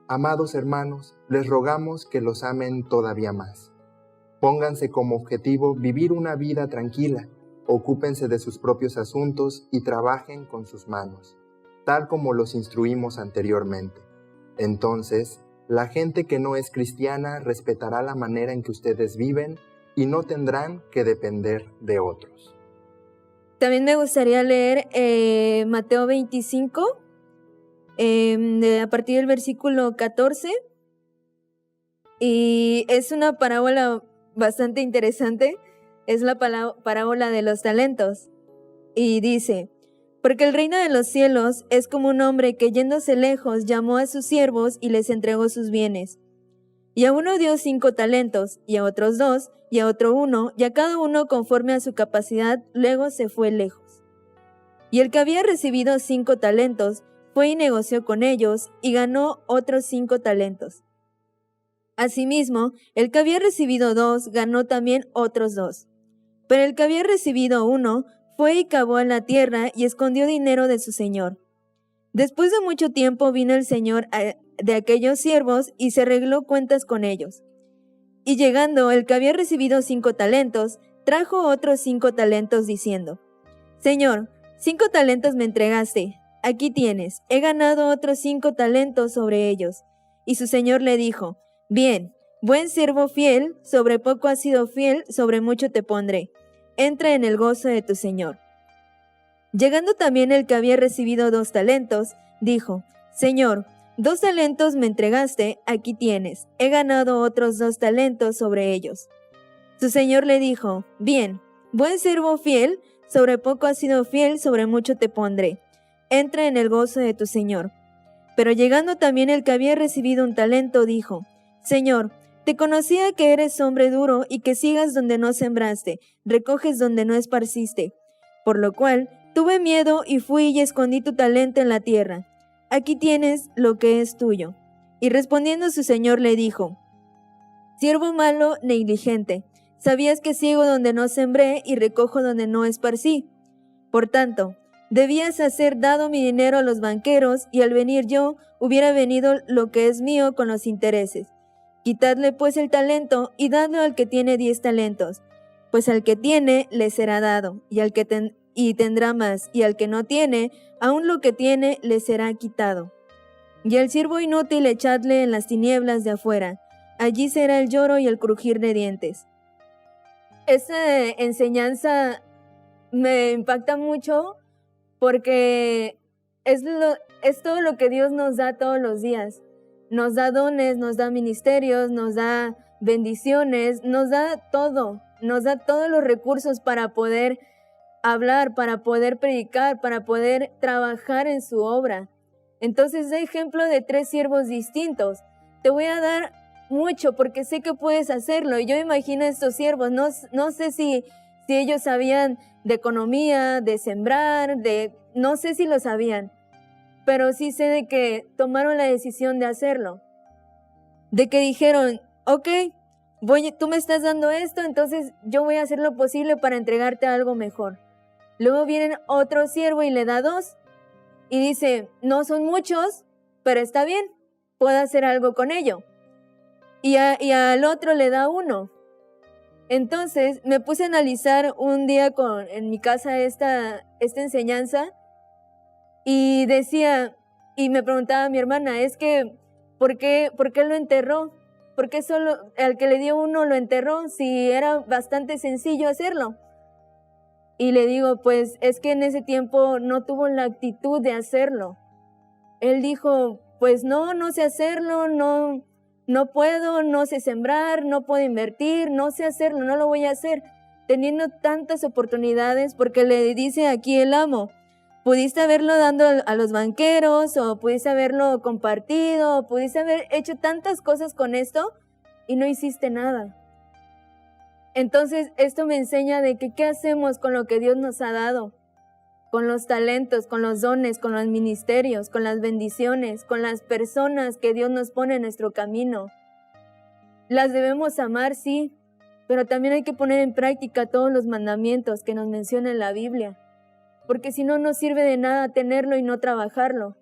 amados hermanos, les rogamos que los amen todavía más. Pónganse como objetivo vivir una vida tranquila, ocúpense de sus propios asuntos y trabajen con sus manos, tal como los instruimos anteriormente. Entonces, la gente que no es cristiana respetará la manera en que ustedes viven y no tendrán que depender de otros. También me gustaría leer Mateo 25, a partir del versículo 14. Y es una parábola bastante interesante. Es la parábola de los talentos. Y dice: porque el reino de los cielos es como un hombre que yéndose lejos llamó a sus siervos y les entregó sus bienes. Y a uno dio 5 talentos, y a otros 2, y a otro 1, y a cada uno conforme a su capacidad, luego se fue lejos. Y el que había recibido 5 talentos, fue y negoció con ellos, y ganó otros 5 talentos. Asimismo, el que había recibido 2, ganó también otros 2. Pero el que había recibido 1, fue y cavó en la tierra y escondió dinero de su señor. Después de mucho tiempo vino el señor de aquellos siervos y se arregló cuentas con ellos. Y llegando el que había recibido 5 talentos, trajo otros 5 talentos diciendo: Señor, 5 talentos me entregaste, aquí tienes, he ganado otros 5 talentos sobre ellos. Y su señor le dijo: Bien, buen siervo fiel, sobre poco has sido fiel, sobre mucho te pondré. Entra en el gozo de tu señor. Llegando también el que había recibido 2 talentos, dijo: Señor, 2 talentos me entregaste, aquí tienes, he ganado otros 2 talentos sobre ellos. Su señor le dijo: Bien, buen siervo fiel, sobre poco has sido fiel, sobre mucho te pondré. Entra en el gozo de tu señor. Pero llegando también el que había recibido 1 talento, dijo: Señor, te conocía que eres hombre duro y que siegas donde no sembraste, recoges donde no esparciste. Por lo cual, tuve miedo y fui y escondí tu talento en la tierra. Aquí tienes lo que es tuyo. Y respondiendo su señor le dijo: Siervo malo, negligente, sabías que ciego donde no sembré y recojo donde no esparcí. Por tanto, debías hacer dado mi dinero a los banqueros, y al venir yo, hubiera venido lo que es mío con los intereses. Quitadle pues el talento y dadlo al que tiene 10 talentos, pues al que tiene le será dado, y tendrá más, y al que no tiene, aun lo que tiene le será quitado. Y al siervo inútil echadle en las tinieblas de afuera, allí será el lloro y el crujir de dientes. Esta enseñanza me impacta mucho porque es todo lo que Dios nos da todos los días. Nos da dones, nos da ministerios, nos da bendiciones, nos da todos los recursos para poder hablar, para poder predicar, para poder trabajar en su obra. Entonces, de ejemplo de 3 siervos distintos. Te voy a dar mucho porque sé que puedes hacerlo. Y yo imagino a estos siervos, no sé si ellos sabían de economía, de sembrar, no sé si lo sabían, pero sí sé de que tomaron la decisión de hacerlo. De que dijeron: ok, tú me estás dando esto, entonces yo voy a hacer lo posible para entregarte algo mejor. Luego viene otro siervo y le da 2 y dice: no son muchos, pero está bien, puedo hacer algo con ello. Y al otro le da 1. Entonces me puse a analizar un día en mi casa esta enseñanza y decía, y me preguntaba a mi hermana, es que ¿por qué lo enterró? ¿Por qué solo al que le dio 1 lo enterró si era bastante sencillo hacerlo? Y le digo, pues es que en ese tiempo no tuvo la actitud de hacerlo. Él dijo, pues no sé hacerlo, no puedo, no sé sembrar, no puedo invertir, no sé hacerlo, no lo voy a hacer. Teniendo tantas oportunidades, porque le dice aquí el amo, pudiste haberlo dando a los banqueros, o pudiste haberlo compartido, o pudiste haber hecho tantas cosas con esto y no hiciste nada. Entonces, esto me enseña de que qué hacemos con lo que Dios nos ha dado, con los talentos, con los dones, con los ministerios, con las bendiciones, con las personas que Dios nos pone en nuestro camino. Las debemos amar, sí, pero también hay que poner en práctica todos los mandamientos que nos menciona en la Biblia, porque si no, no sirve de nada tenerlo y no trabajarlo.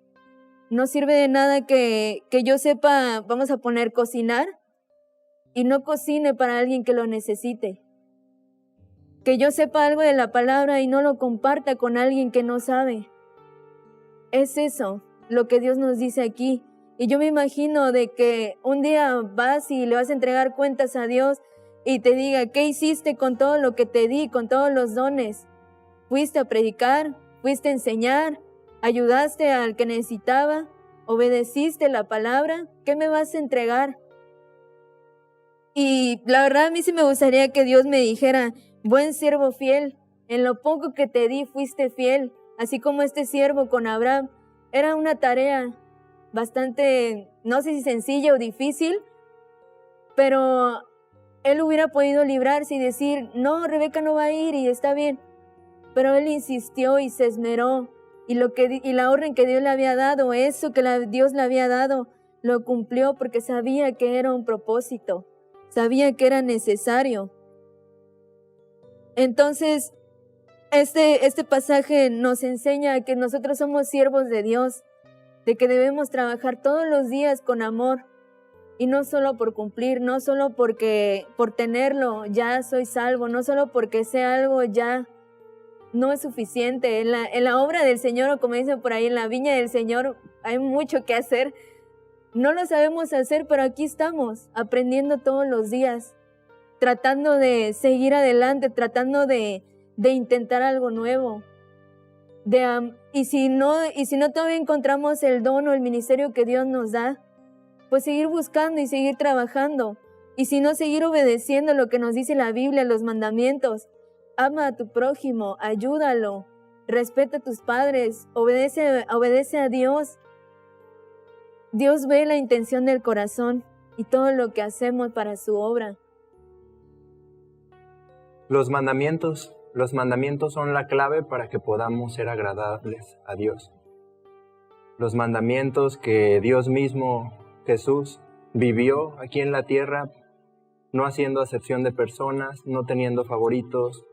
No sirve de nada que yo sepa, vamos a poner cocinar, y no cocine para alguien que lo necesite. Que yo sepa algo de la palabra y no lo comparta con alguien que no sabe. Es eso lo que Dios nos dice aquí. Y yo me imagino de que un día vas y le vas a entregar cuentas a Dios y te diga, ¿qué hiciste con todo lo que te di, con todos los dones? ¿Fuiste a predicar? ¿Fuiste a enseñar? ¿Ayudaste al que necesitaba? ¿Obedeciste la palabra? ¿Qué me vas a entregar? Y la verdad a mí sí me gustaría que Dios me dijera, buen siervo fiel, en lo poco que te di fuiste fiel, así como este siervo con Abraham. Era una tarea bastante, no sé si sencilla o difícil, pero él hubiera podido librarse y decir, no, Rebeca no va a ir y está bien. Pero él insistió y se esmeró y la orden que Dios le había dado, eso que Dios le había dado, lo cumplió porque sabía que era un propósito, sabía que era necesario. Entonces, este pasaje nos enseña que nosotros somos siervos de Dios, de que debemos trabajar todos los días con amor y no solo por cumplir, no solo porque por tenerlo ya soy salvo, no solo porque sea algo ya no es suficiente. En la obra del Señor, o como dicen por ahí, en la viña del Señor hay mucho que hacer. No lo sabemos hacer, pero aquí estamos aprendiendo todos los días, tratando de seguir adelante, tratando de intentar algo nuevo. Y si no todavía encontramos el don o el ministerio que Dios nos da, pues seguir buscando y seguir trabajando. Y si no, seguir obedeciendo lo que nos dice la Biblia, los mandamientos. Ama a tu prójimo, ayúdalo, respeta a tus padres, obedece a Dios. Dios ve la intención del corazón y todo lo que hacemos para su obra. Los mandamientos son la clave para que podamos ser agradables a Dios. Los mandamientos que Dios mismo, Jesús, vivió aquí en la tierra, no haciendo acepción de personas, no teniendo favoritos,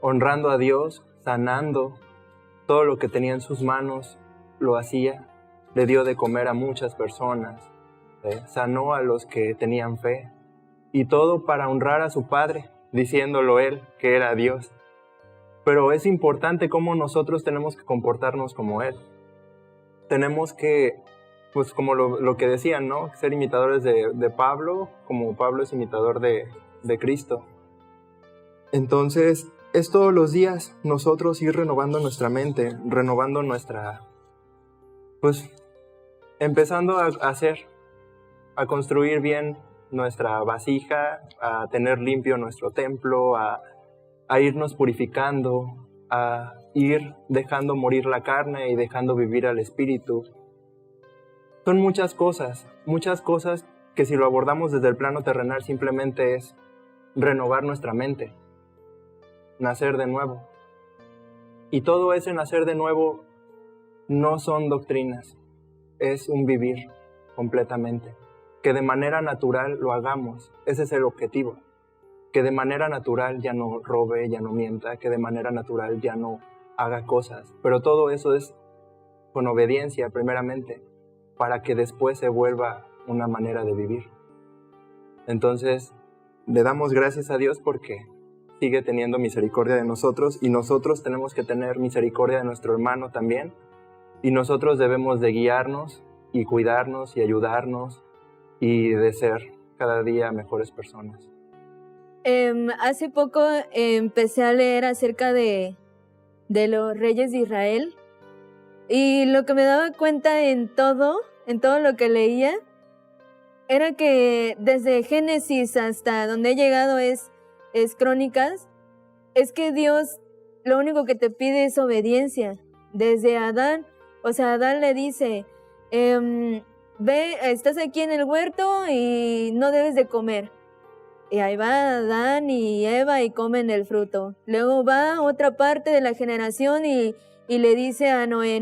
honrando a Dios, sanando, todo lo que tenía en sus manos lo hacía, le dio de comer a muchas personas, sanó a los que tenían fe, y todo para honrar a su Padre, diciéndolo Él que era Dios. Pero es importante cómo nosotros tenemos que comportarnos como Él. Tenemos que, pues como lo que decían, ¿no? Ser imitadores de Pablo, como Pablo es imitador de Cristo. Entonces, es todos los días nosotros ir renovando nuestra mente, renovando pues empezando a construir bien nuestra vasija, a tener limpio nuestro templo, a irnos purificando, a ir dejando morir la carne y dejando vivir al espíritu. Son muchas cosas que si lo abordamos desde el plano terrenal simplemente es renovar nuestra mente, nacer de nuevo. Y todo ese nacer de nuevo no son doctrinas, es un vivir completamente. Que de manera natural lo hagamos, ese es el objetivo. Que de manera natural ya no robe, ya no mienta, que de manera natural ya no haga cosas. Pero todo eso es con obediencia primeramente, para que después se vuelva una manera de vivir. Entonces, le damos gracias a Dios porque sigue teniendo misericordia de nosotros y nosotros tenemos que tener misericordia de nuestro hermano también. Y nosotros debemos de guiarnos y cuidarnos y ayudarnos y de ser cada día mejores personas. Hace poco empecé a leer acerca de los reyes de Israel y lo que me daba cuenta en todo lo que leía era que desde Génesis hasta donde he llegado es Crónicas, es que Dios lo único que te pide es obediencia. Desde Adán, o sea, Adán le dice, ve, estás aquí en el huerto y no debes de comer. Y ahí va Adán y Eva y comen el fruto. Luego va otra parte de la generación y le dice a Noé,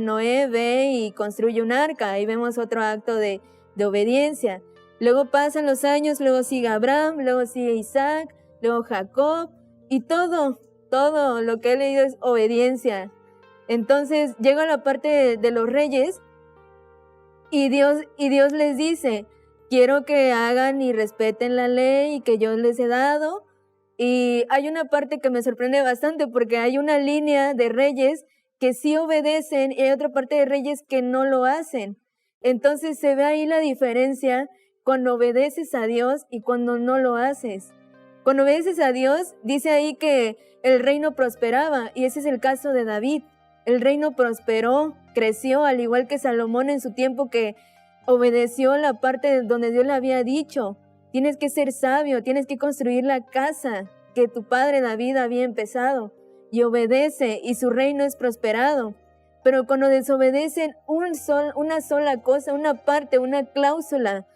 ve y construye un arca. Ahí vemos otro acto de obediencia. Luego pasan los años, luego sigue Abraham, luego sigue Isaac, luego Jacob. Y todo lo que he leído es obediencia. Entonces llega la parte de los reyes y Dios les dice, quiero que hagan y respeten la ley y que yo les he dado. Y hay una parte que me sorprende bastante porque hay una línea de reyes que sí obedecen y hay otra parte de reyes que no lo hacen. Entonces se ve ahí la diferencia cuando obedeces a Dios y cuando no lo haces. Cuando obedeces a Dios, dice ahí que el reino prosperaba, y ese es el caso de David. El reino prosperó, creció, al igual que Salomón en su tiempo, que obedeció la parte donde Dios le había dicho: tienes que ser sabio, tienes que construir la casa que tu padre David había empezado, y obedece, y su reino es prosperado. Pero cuando desobedecen una sola cosa, una parte, una cláusula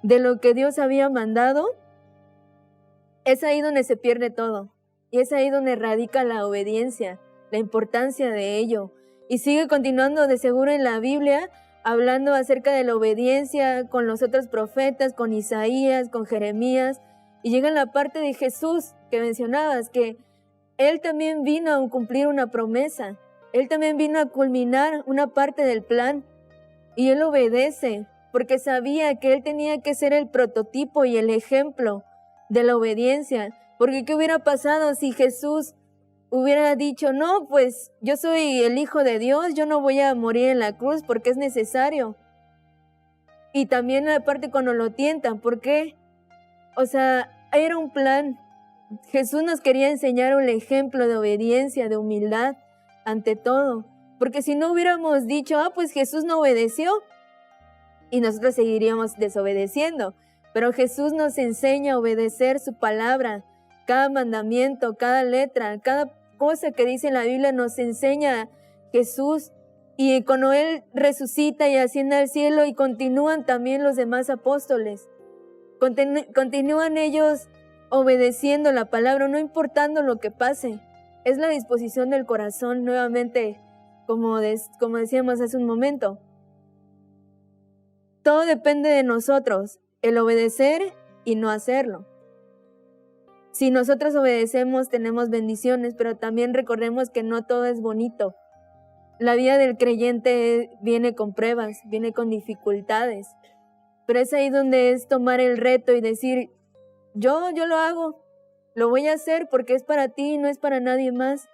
de lo que Dios había mandado, es ahí donde se pierde todo. Y es ahí donde radica la obediencia, la importancia de ello. Y sigue continuando de seguro en la Biblia, hablando acerca de la obediencia con los otros profetas, con Isaías, con Jeremías. Y llega en la parte de Jesús que mencionabas, que Él también vino a cumplir una promesa. Él también vino a culminar una parte del plan. Y Él obedece, porque sabía que Él tenía que ser el prototipo y el ejemplo de la obediencia. Porque ¿qué hubiera pasado si Jesús hubiera dicho: no, pues yo soy el Hijo de Dios, yo no voy a morir en la cruz porque es necesario? Y también aparte cuando lo tientan, ¿por qué? O sea, era un plan. Jesús nos quería enseñar un ejemplo de obediencia, de humildad ante todo. Porque si no hubiéramos dicho: pues Jesús no obedeció, y nosotros seguiríamos desobedeciendo. Pero Jesús nos enseña a obedecer su palabra. Cada mandamiento, cada letra, cada cosa que dice en la Biblia nos enseña Jesús. Y cuando Él resucita y asciende al cielo, y continúan también los demás apóstoles, continúan ellos obedeciendo la palabra, no importando lo que pase. Es la disposición del corazón, nuevamente, como decíamos hace un momento. Todo depende de nosotros, el obedecer y no hacerlo. Si nosotros obedecemos, tenemos bendiciones, pero también recordemos que no todo es bonito. La vida del creyente viene con pruebas, viene con dificultades, pero es ahí donde es tomar el reto y decir: yo lo hago, lo voy a hacer porque es para ti, no es para nadie más.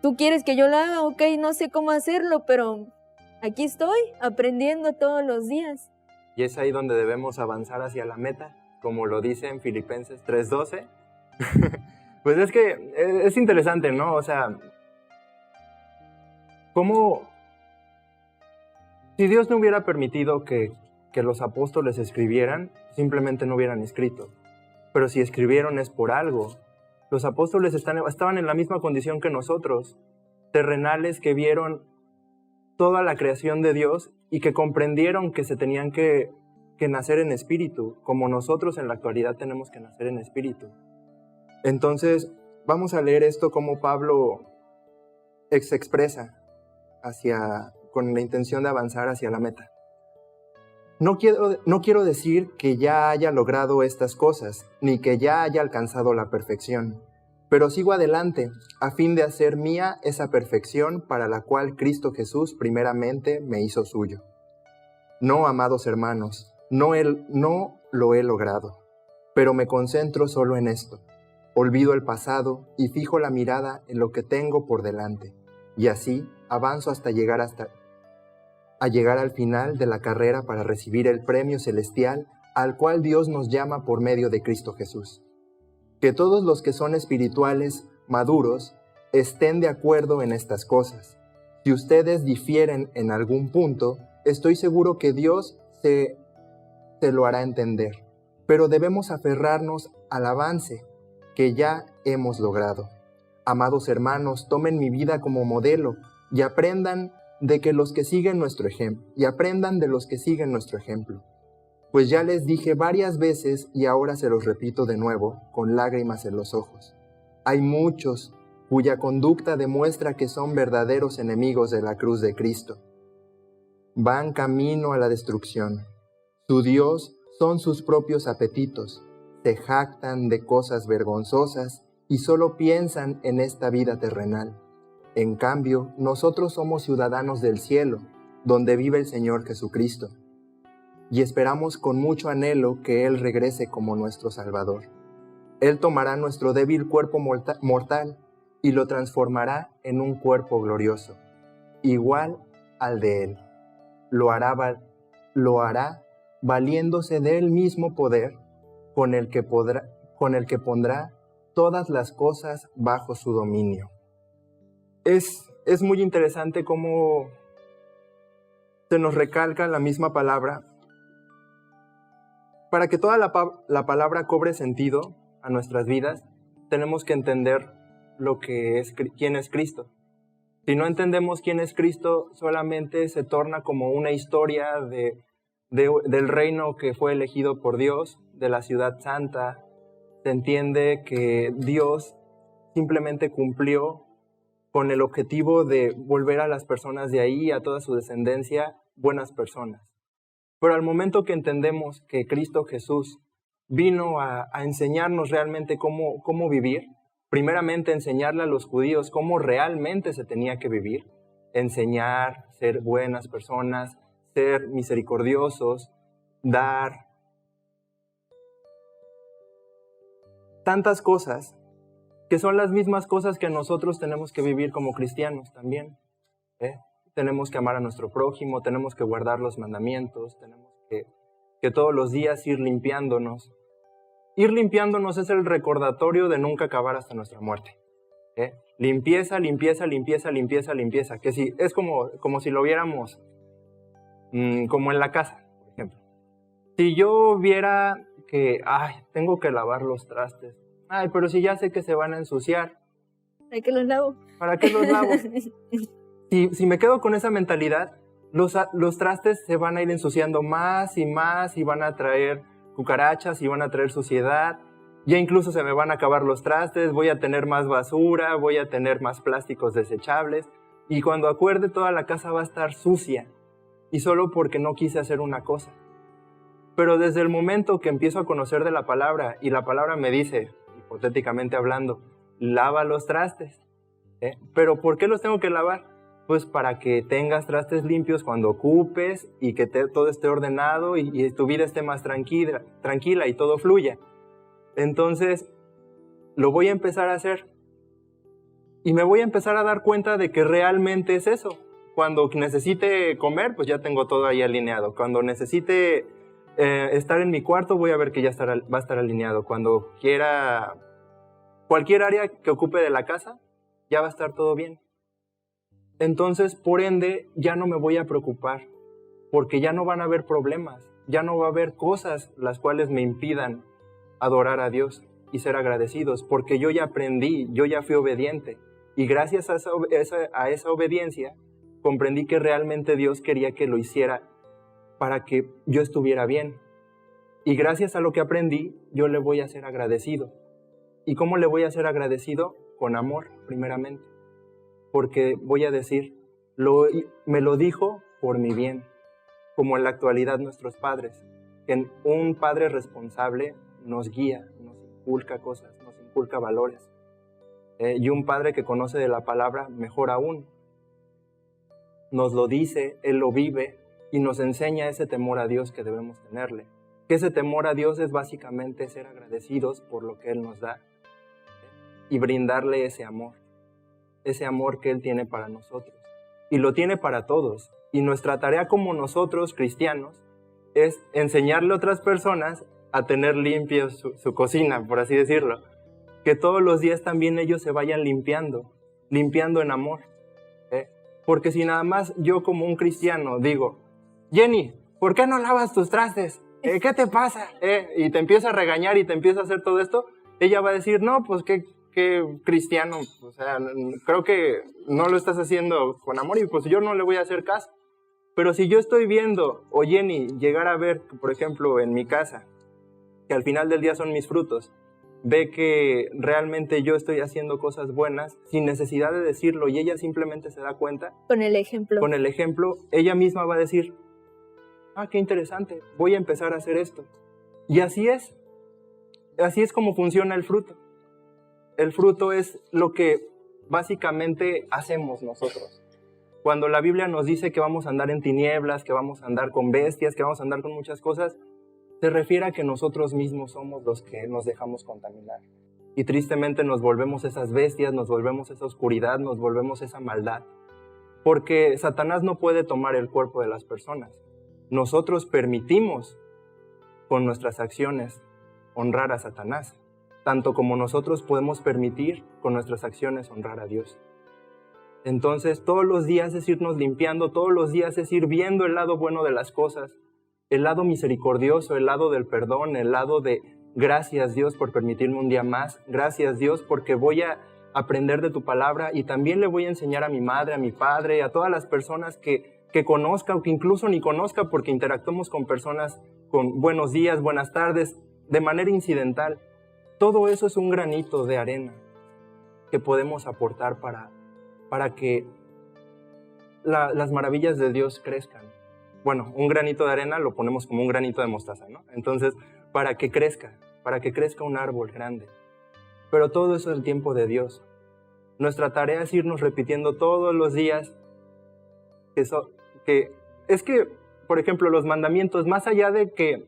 ¿Tú quieres que yo lo haga? Ok, no sé cómo hacerlo, pero aquí estoy, aprendiendo todos los días. Y es ahí donde debemos avanzar hacia la meta, como lo dice en Filipenses 3:12. Pues es que es interesante, ¿no? O sea, ¿cómo? Si Dios no hubiera permitido que los apóstoles escribieran, simplemente no hubieran escrito. Pero si escribieron es por algo. Los apóstoles estaban en la misma condición que nosotros, terrenales que vieron toda la creación de Dios y que comprendieron que se tenían que nacer en espíritu, como nosotros en la actualidad tenemos que nacer en espíritu. Entonces, vamos a leer esto como Pablo se expresa con la intención de avanzar hacia la meta. No quiero decir que ya haya logrado estas cosas, ni que ya haya alcanzado la perfección, pero sigo adelante, a fin de hacer mía esa perfección para la cual Cristo Jesús primeramente me hizo suyo. No, amados hermanos, no lo he logrado, pero me concentro solo en esto. Olvido el pasado y fijo la mirada en lo que tengo por delante, y así avanzo hasta llegar al final de la carrera para recibir el premio celestial al cual Dios nos llama por medio de Cristo Jesús. Que todos los que son espirituales, maduros, estén de acuerdo en estas cosas. Si ustedes difieren en algún punto, estoy seguro que Dios se lo hará entender, pero debemos aferrarnos al avance que ya hemos logrado. Amados hermanos, tomen mi vida como modelo y aprendan de los que siguen nuestro ejemplo, Pues ya les dije varias veces y ahora se los repito de nuevo, con lágrimas en los ojos. Hay muchos cuya conducta demuestra que son verdaderos enemigos de la cruz de Cristo. Van camino a la destrucción. Su Dios son sus propios apetitos. Se jactan de cosas vergonzosas y solo piensan en esta vida terrenal. En cambio, nosotros somos ciudadanos del cielo, donde vive el Señor Jesucristo. y esperamos con mucho anhelo que Él regrese como nuestro Salvador. Él tomará nuestro débil cuerpo mortal y lo transformará en un cuerpo glorioso, igual al de Él. Lo hará valiéndose del mismo poder con el que pondrá todas las cosas bajo su dominio. Es muy interesante cómo se nos recalca la misma palabra. Para que toda la palabra cobre sentido a nuestras vidas, tenemos que entender quién es Cristo. Si no entendemos quién es Cristo, solamente se torna como una historia del reino que fue elegido por Dios, de la ciudad santa. Se entiende que Dios simplemente cumplió con el objetivo de volver a las personas de ahí, a toda su descendencia, buenas personas. Pero al momento que entendemos que Cristo Jesús vino a enseñarnos realmente cómo vivir, primeramente enseñarle a los judíos cómo realmente se tenía que vivir, enseñar, ser buenas personas, ser misericordiosos, dar tantas cosas que son las mismas cosas que nosotros tenemos que vivir como cristianos también. Tenemos que amar a nuestro prójimo, tenemos que guardar los mandamientos, tenemos que todos los días ir limpiándonos. Ir limpiándonos es el recordatorio de nunca acabar hasta nuestra muerte. Limpieza, limpieza, limpieza, limpieza, limpieza. Que si, es como si lo viéramos como en la casa, por ejemplo. Si yo viera que, tengo que lavar los trastes. Pero si ya sé que se van a ensuciar. ¿Para qué los lavo? ¿Para qué los lavo? Si me quedo con esa mentalidad, los trastes se van a ir ensuciando más y más y van a traer cucarachas y van a traer suciedad. Ya incluso se me van a acabar los trastes, voy a tener más basura, voy a tener más plásticos desechables. Y cuando acuerde, toda la casa va a estar sucia. Y solo porque no quise hacer una cosa. Pero desde el momento que empiezo a conocer de la palabra y la palabra me dice, hipotéticamente hablando, lava los trastes. ¿Pero por qué los tengo que lavar? Pues para que tengas trastes limpios cuando ocupes y que todo esté ordenado y tu vida esté más tranquila y todo fluya. Entonces, lo voy a empezar a hacer. Y me voy a empezar a dar cuenta de que realmente es eso. Cuando necesite comer, pues ya tengo todo ahí alineado. Cuando necesite estar en mi cuarto, voy a ver que ya va a estar alineado. Cuando quiera cualquier área que ocupe de la casa, ya va a estar todo bien. Entonces, por ende, ya no me voy a preocupar, porque ya no van a haber problemas, ya no va a haber cosas las cuales me impidan adorar a Dios y ser agradecidos, porque yo ya aprendí, yo ya fui obediente, y gracias a esa obediencia, comprendí que realmente Dios quería que lo hiciera para que yo estuviera bien. Y gracias a lo que aprendí, yo le voy a ser agradecido. ¿Y cómo le voy a ser agradecido? Con amor, primeramente. Porque voy a decir, me lo dijo por mi bien, como en la actualidad nuestros padres. Que un padre responsable nos guía, nos inculca cosas, nos inculca valores. Y un padre que conoce de la palabra, mejor aún. Nos lo dice, Él lo vive y nos enseña ese temor a Dios que debemos tenerle. Que ese temor a Dios es básicamente ser agradecidos por lo que Él nos da y brindarle ese amor que Él tiene para nosotros. Y lo tiene para todos. Y nuestra tarea como nosotros, cristianos, es enseñarle a otras personas a tener limpio su cocina, por así decirlo. Que todos los días también ellos se vayan limpiando en amor. Porque si nada más yo como un cristiano digo, Jenny, ¿por qué no lavas tus trastes? ¿Qué te pasa? Y te empieza a regañar y te empieza a hacer todo esto, ella va a decir, no, pues qué cristiano, o sea, creo que no lo estás haciendo con amor y pues yo no le voy a hacer caso. Pero si yo estoy viendo, o Jenny, llegar a ver, por ejemplo, en mi casa, que al final del día son mis frutos, ve que realmente yo estoy haciendo cosas buenas sin necesidad de decirlo y ella simplemente se da cuenta. Con el ejemplo. Con el ejemplo, ella misma va a decir, qué interesante, voy a empezar a hacer esto. Y así es como funciona el fruto. El fruto es lo que básicamente hacemos nosotros. Cuando la Biblia nos dice que vamos a andar en tinieblas, que vamos a andar con bestias, que vamos a andar con muchas cosas, se refiere a que nosotros mismos somos los que nos dejamos contaminar. Y tristemente nos volvemos esas bestias, nos volvemos esa oscuridad, nos volvemos esa maldad. Porque Satanás no puede tomar el cuerpo de las personas. Nosotros permitimos con nuestras acciones honrar a Satanás, tanto como nosotros podemos permitir con nuestras acciones honrar a Dios. Entonces, todos los días es irnos limpiando, todos los días es ir viendo el lado bueno de las cosas, el lado misericordioso, el lado del perdón, el lado de gracias Dios por permitirme un día más, gracias Dios porque voy a aprender de tu palabra y también le voy a enseñar a mi madre, a mi padre, a todas las personas que conozca o que incluso ni conozca porque interactuamos con personas con buenos días, buenas tardes, de manera incidental. Todo eso es un granito de arena que podemos aportar para que las maravillas de Dios crezcan. Bueno, un granito de arena lo ponemos como un granito de mostaza, ¿no? Entonces, para que crezca un árbol grande. Pero todo eso es el tiempo de Dios. Nuestra tarea es irnos repitiendo todos los días que, por ejemplo, los mandamientos, más allá de que,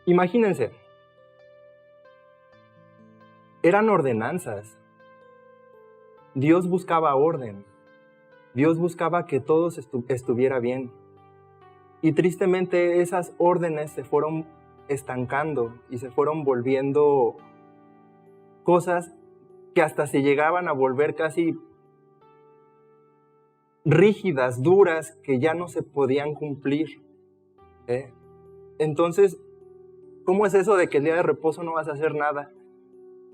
imagínense, eran ordenanzas. Dios buscaba orden. Dios buscaba que todo estuviera bien. Y tristemente esas órdenes se fueron estancando y se fueron volviendo cosas que hasta se llegaban a volver casi rígidas, duras, que ya no se podían cumplir. Entonces, ¿cómo es eso de que el día de reposo no vas a hacer nada?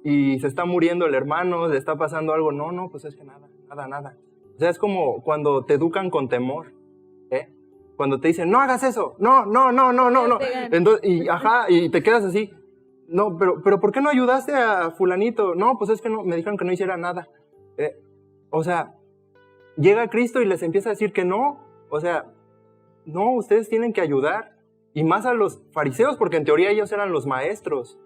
Y se está muriendo el hermano, le está pasando algo. No, pues es que nada. O sea, es como cuando te educan con temor, Cuando te dicen, no hagas eso, no. Entonces, y te quedas así. No, pero ¿por qué no ayudaste a fulanito? No, pues es que no, me dijeron que no hiciera nada. O sea, llega Cristo y les empieza a decir que no. O sea, no, ustedes tienen que ayudar. Y más a los fariseos, porque en teoría ellos eran los maestros.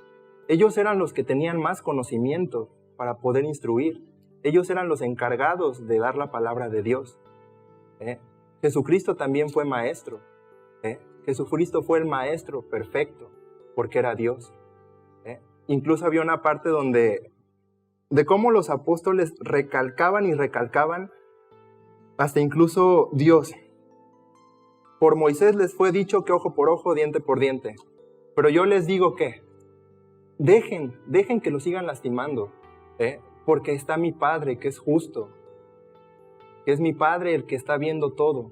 Ellos eran los que tenían más conocimiento para poder instruir. Ellos eran los encargados de dar la palabra de Dios. Jesucristo también fue maestro. Jesucristo fue el maestro perfecto, porque era Dios. Incluso había una parte de cómo los apóstoles recalcaban y recalcaban, hasta incluso Dios. Por Moisés les fue dicho que ojo por ojo, diente por diente. Pero yo les digo que dejen que lo sigan lastimando, porque está mi Padre que es justo, que es mi Padre el que está viendo todo.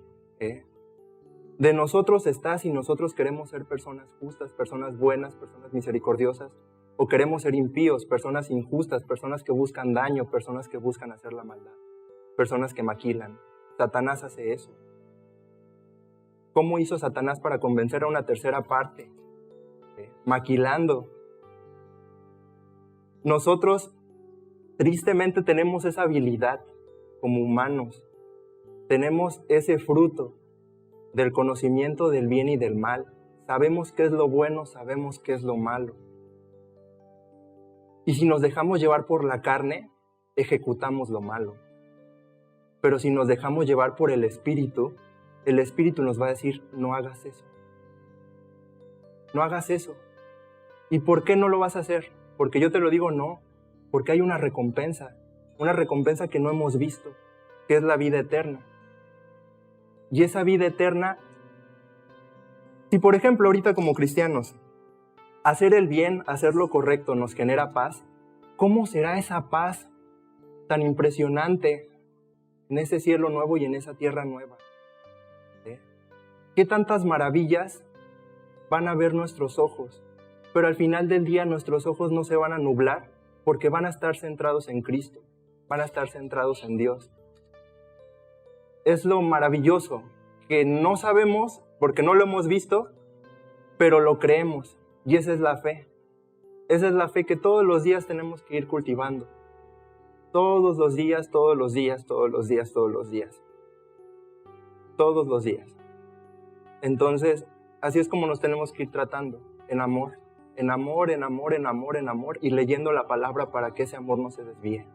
De nosotros está si nosotros queremos ser personas justas, personas buenas, personas misericordiosas, o queremos ser impíos, personas injustas, personas que buscan daño, personas que buscan hacer la maldad, personas que maquilan. Satanás hace eso. ¿Cómo hizo Satanás para convencer a una tercera parte? Maquilando. Nosotros tristemente tenemos esa habilidad como humanos. Tenemos ese fruto del conocimiento del bien y del mal. Sabemos qué es lo bueno, sabemos qué es lo malo. Y si nos dejamos llevar por la carne, ejecutamos lo malo. Pero si nos dejamos llevar por el Espíritu nos va a decir, no hagas eso. No hagas eso. ¿Y por qué no lo vas a hacer? Porque yo te lo digo, no. Porque hay una recompensa que no hemos visto, que es la vida eterna. Y esa vida eterna, si por ejemplo ahorita como cristianos, hacer el bien, hacer lo correcto nos genera paz, ¿cómo será esa paz tan impresionante en ese cielo nuevo y en esa tierra nueva? ¿Qué tantas maravillas van a ver nuestros ojos? Pero al final del día nuestros ojos no se van a nublar porque van a estar centrados en Cristo, van a estar centrados en Dios. Es lo maravilloso, que no sabemos porque no lo hemos visto, pero lo creemos. Y esa es la fe. Esa es la fe que todos los días tenemos que ir cultivando. Todos los días. Todos los días. Entonces, así es como nos tenemos que ir tratando, en amor, y leyendo la palabra para que ese amor no se desvíe.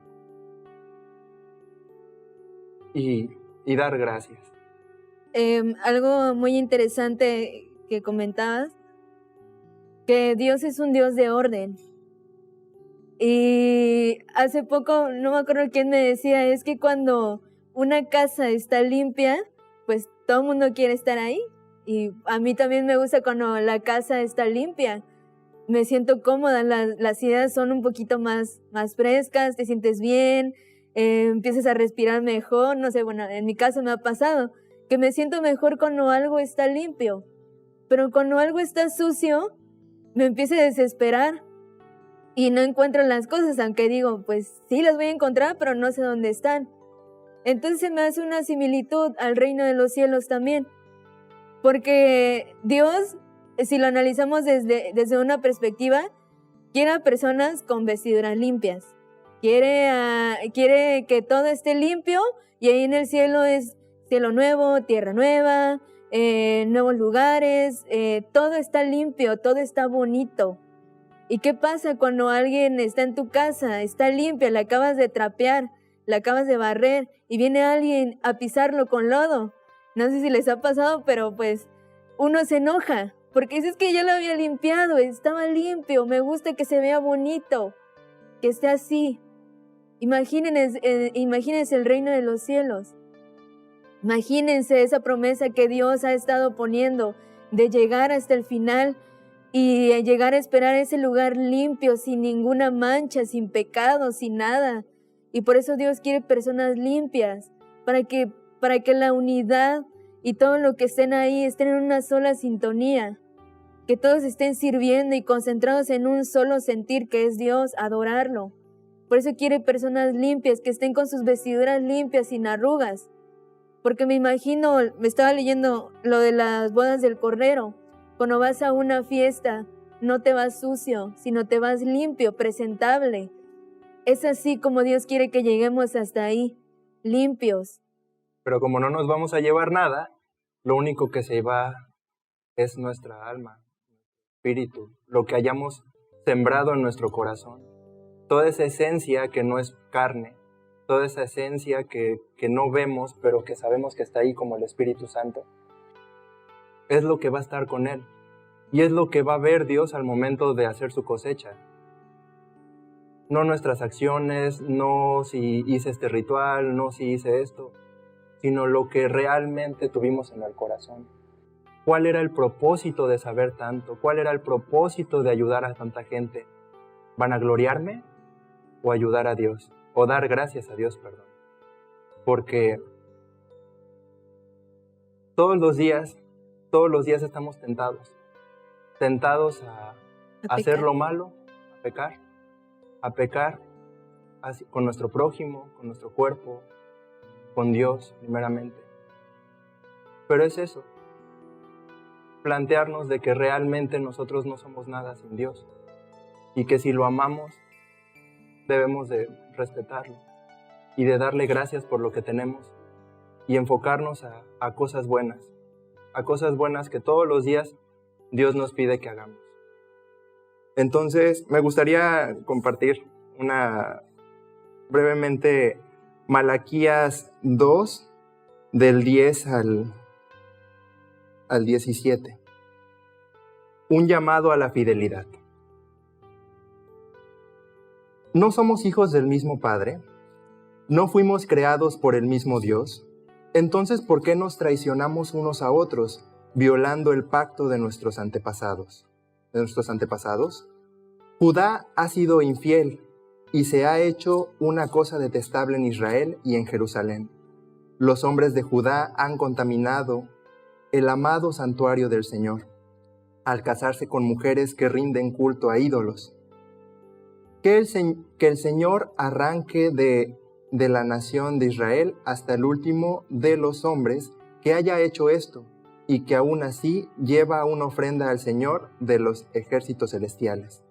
Y y dar gracias. Algo muy interesante que comentabas, que Dios es un Dios de orden. Y hace poco, no me acuerdo quién me decía, es que cuando una casa está limpia, pues todo el mundo quiere estar ahí. Y a mí también me gusta cuando la casa está limpia. Me siento cómoda, las ideas son un poquito más frescas, te sientes bien, empiezas a respirar mejor, no sé, bueno, en mi caso me ha pasado que me siento mejor cuando algo está limpio, pero cuando algo está sucio, me empiezo a desesperar y no encuentro las cosas, aunque digo, pues sí las voy a encontrar, pero no sé dónde están. Entonces se me hace una similitud al reino de los cielos también, porque Dios, si lo analizamos desde una perspectiva, quiere a personas con vestiduras limpias, quiere que todo esté limpio, y ahí en el cielo es cielo nuevo, tierra nueva, nuevos lugares, todo está limpio, todo está bonito. ¿Y qué pasa cuando alguien está en tu casa, está limpia, la acabas de trapear, la acabas de barrer y viene alguien a pisarlo con lodo? No sé si les ha pasado, pero pues uno se enoja porque dices que yo lo había limpiado, estaba limpio, me gusta que se vea bonito, que esté así. Imagínense el reino de los cielos. Imagínense esa promesa que Dios ha estado poniendo de llegar hasta el final y llegar a esperar ese lugar limpio, sin ninguna mancha, sin pecado, sin nada. Y por eso Dios quiere personas limpias, para que la unidad y todo lo que estén ahí estén en una sola sintonía, que todos estén sirviendo y concentrados en un solo sentir que es Dios, adorarlo. Por eso quiere personas limpias, que estén con sus vestiduras limpias, sin arrugas. Porque me estaba leyendo lo de las bodas del Cordero. Cuando vas a una fiesta, no te vas sucio, sino te vas limpio, presentable. Es así como Dios quiere que lleguemos hasta ahí, limpios. Pero como no nos vamos a llevar nada, lo único que se va es nuestra alma, espíritu, lo que hayamos sembrado en nuestro corazón. Toda esa esencia que no es carne, toda esa esencia que no vemos, pero que sabemos que está ahí como el Espíritu Santo, es lo que va a estar con Él. Y es lo que va a ver Dios al momento de hacer su cosecha. No nuestras acciones, no si hice este ritual, no si hice esto, sino lo que realmente tuvimos en el corazón. ¿Cuál era el propósito de saber tanto? ¿Cuál era el propósito de ayudar a tanta gente? ¿Vanagloriarme o ayudar a Dios? O dar gracias a Dios, perdón. Porque todos los días estamos tentados a hacer lo malo, a pecar con nuestro prójimo, con nuestro cuerpo, con Dios primeramente. Pero es eso, plantearnos de que realmente nosotros no somos nada sin Dios y que si lo amamos debemos de respetarlo y de darle gracias por lo que tenemos y enfocarnos a cosas buenas que todos los días Dios nos pide que hagamos. Entonces, me gustaría compartir brevemente Malaquías 2, del 10 al 17. Un llamado a la fidelidad. ¿No somos hijos del mismo Padre? ¿No fuimos creados por el mismo Dios? Entonces, ¿por qué nos traicionamos unos a otros, violando el pacto de nuestros antepasados? Judá ha sido infiel y se ha hecho una cosa detestable en Israel y en Jerusalén. Los hombres de Judá han contaminado el amado santuario del Señor, al casarse con mujeres que rinden culto a ídolos. Que el Señor arranque de la nación de Israel hasta el último de los hombres que haya hecho esto, y que aún así lleva una ofrenda al Señor de los ejércitos celestiales.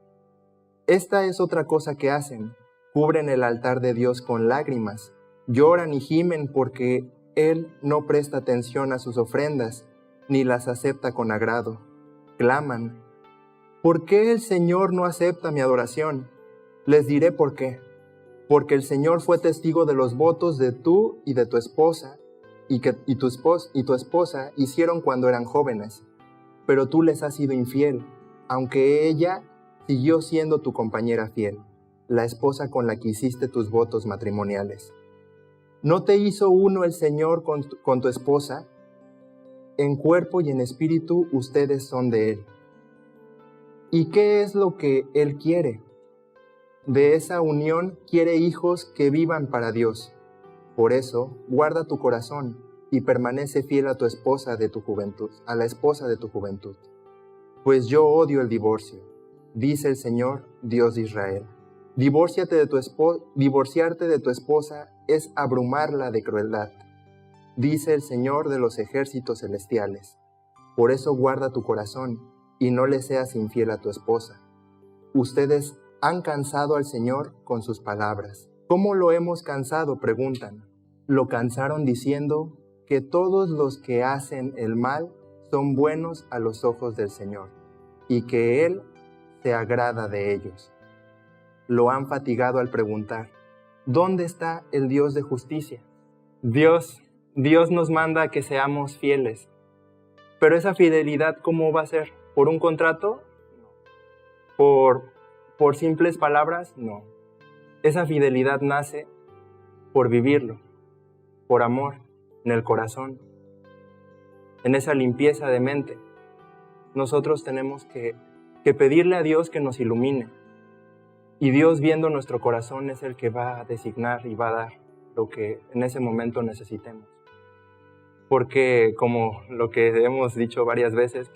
Esta es otra cosa que hacen: cubren el altar de Dios con lágrimas, lloran y gimen porque Él no presta atención a sus ofrendas, ni las acepta con agrado. Claman: ¿por qué el Señor no acepta mi adoración? Les diré por qué. Porque el Señor fue testigo de los votos de tú y de tu esposa, y tu esposa hicieron cuando eran jóvenes, pero tú les has sido infiel, aunque ella siguió siendo tu compañera fiel, la esposa con la que hiciste tus votos matrimoniales. ¿No te hizo uno el Señor con tu esposa? En cuerpo y en espíritu ustedes son de Él. ¿Y qué es lo que Él quiere? De esa unión quiere hijos que vivan para Dios. Por eso, guarda tu corazón y permanece fiel a tu esposa de tu juventud, a la esposa de tu juventud. Pues yo odio el divorcio, dice el Señor, Dios de Israel. Divorciarte de tu esposa es abrumarla de crueldad, dice el Señor de los ejércitos celestiales. Por eso guarda tu corazón y no le seas infiel a tu esposa. Ustedes han cansado al Señor con sus palabras. ¿Cómo lo hemos cansado?, preguntan. Lo cansaron diciendo que todos los que hacen el mal son buenos a los ojos del Señor y que Él se agrada de ellos. Lo han fatigado al preguntar, ¿dónde está el Dios de justicia? Dios nos manda a que seamos fieles. Pero esa fidelidad, ¿cómo va a ser? ¿Por un contrato? No. ¿Por simples palabras? No. Esa fidelidad nace por vivirlo, por amor, en el corazón, en esa limpieza de mente. Nosotros tenemos que pedirle a Dios que nos ilumine. Y Dios, viendo nuestro corazón, es el que va a designar y va a dar lo que en ese momento necesitemos. Porque, como lo que hemos dicho varias veces,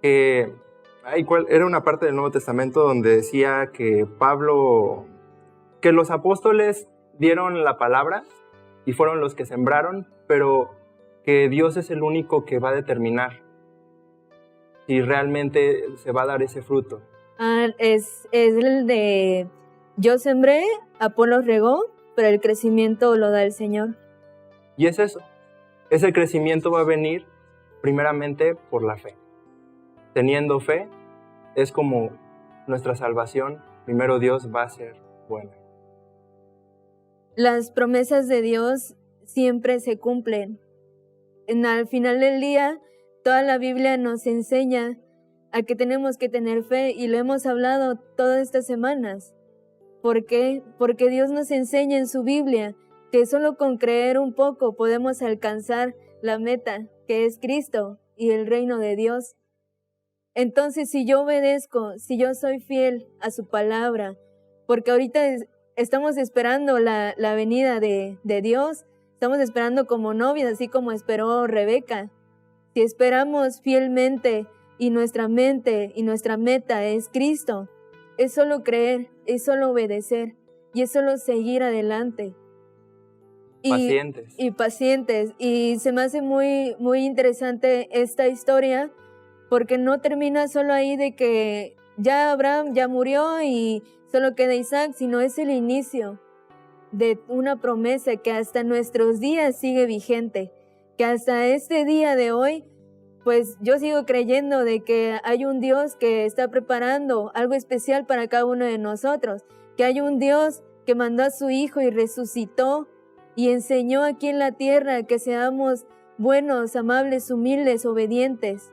era una parte del Nuevo Testamento donde decía que que los apóstoles dieron la palabra y fueron los que sembraron, pero que Dios es el único que va a determinar si realmente se va a dar ese fruto. Es el de yo sembré, Apolo regó, pero el crecimiento lo da el Señor. Y es eso. Ese crecimiento va a venir primeramente por la fe. Teniendo fe, es como nuestra salvación. Primero Dios va a ser buena. Las promesas de Dios siempre se cumplen. Al final del día, toda la Biblia nos enseña a que tenemos que tener fe y lo hemos hablado todas estas semanas. ¿Por qué? Porque Dios nos enseña en su Biblia que solo con creer un poco podemos alcanzar la meta, que es Cristo y el reino de Dios. Entonces, si yo obedezco, si yo soy fiel a su palabra, porque ahorita estamos esperando la venida de Dios, estamos esperando como novias, así como esperó Rebeca. Si esperamos fielmente y nuestra mente y nuestra meta es Cristo, es solo creer, es solo obedecer y es solo seguir adelante. Pacientes. Y se me hace muy, muy interesante esta historia porque no termina solo ahí de que ya Abraham ya murió y solo queda Isaac, sino es el inicio de una promesa que hasta nuestros días sigue vigente, que hasta este día de hoy, pues yo sigo creyendo de que hay un Dios que está preparando algo especial para cada uno de nosotros, que hay un Dios que mandó a su Hijo y resucitó y enseñó aquí en la tierra que seamos buenos, amables, humildes, obedientes.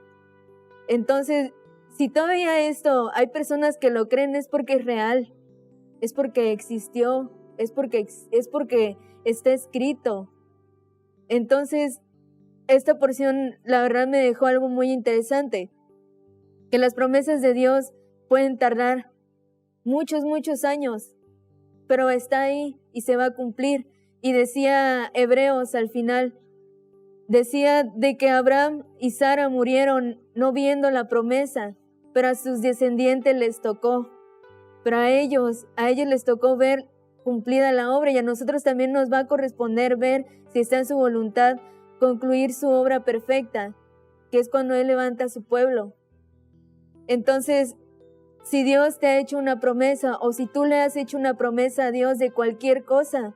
Entonces, si todavía esto hay personas que lo creen, es porque es real, es porque existió, es porque está escrito. Entonces, esta porción, la verdad, me dejó algo muy interesante, que las promesas de Dios pueden tardar muchos, muchos años, pero está ahí y se va a cumplir. Y decía Hebreos al final, decía de que Abraham y Sara murieron no viendo la promesa, pero a sus descendientes les tocó. Pero a ellos les tocó ver cumplida la obra y a nosotros también nos va a corresponder ver, si está en su voluntad, concluir su obra perfecta, que es cuando Él levanta a su pueblo. Entonces, si Dios te ha hecho una promesa o si tú le has hecho una promesa a Dios de cualquier cosa,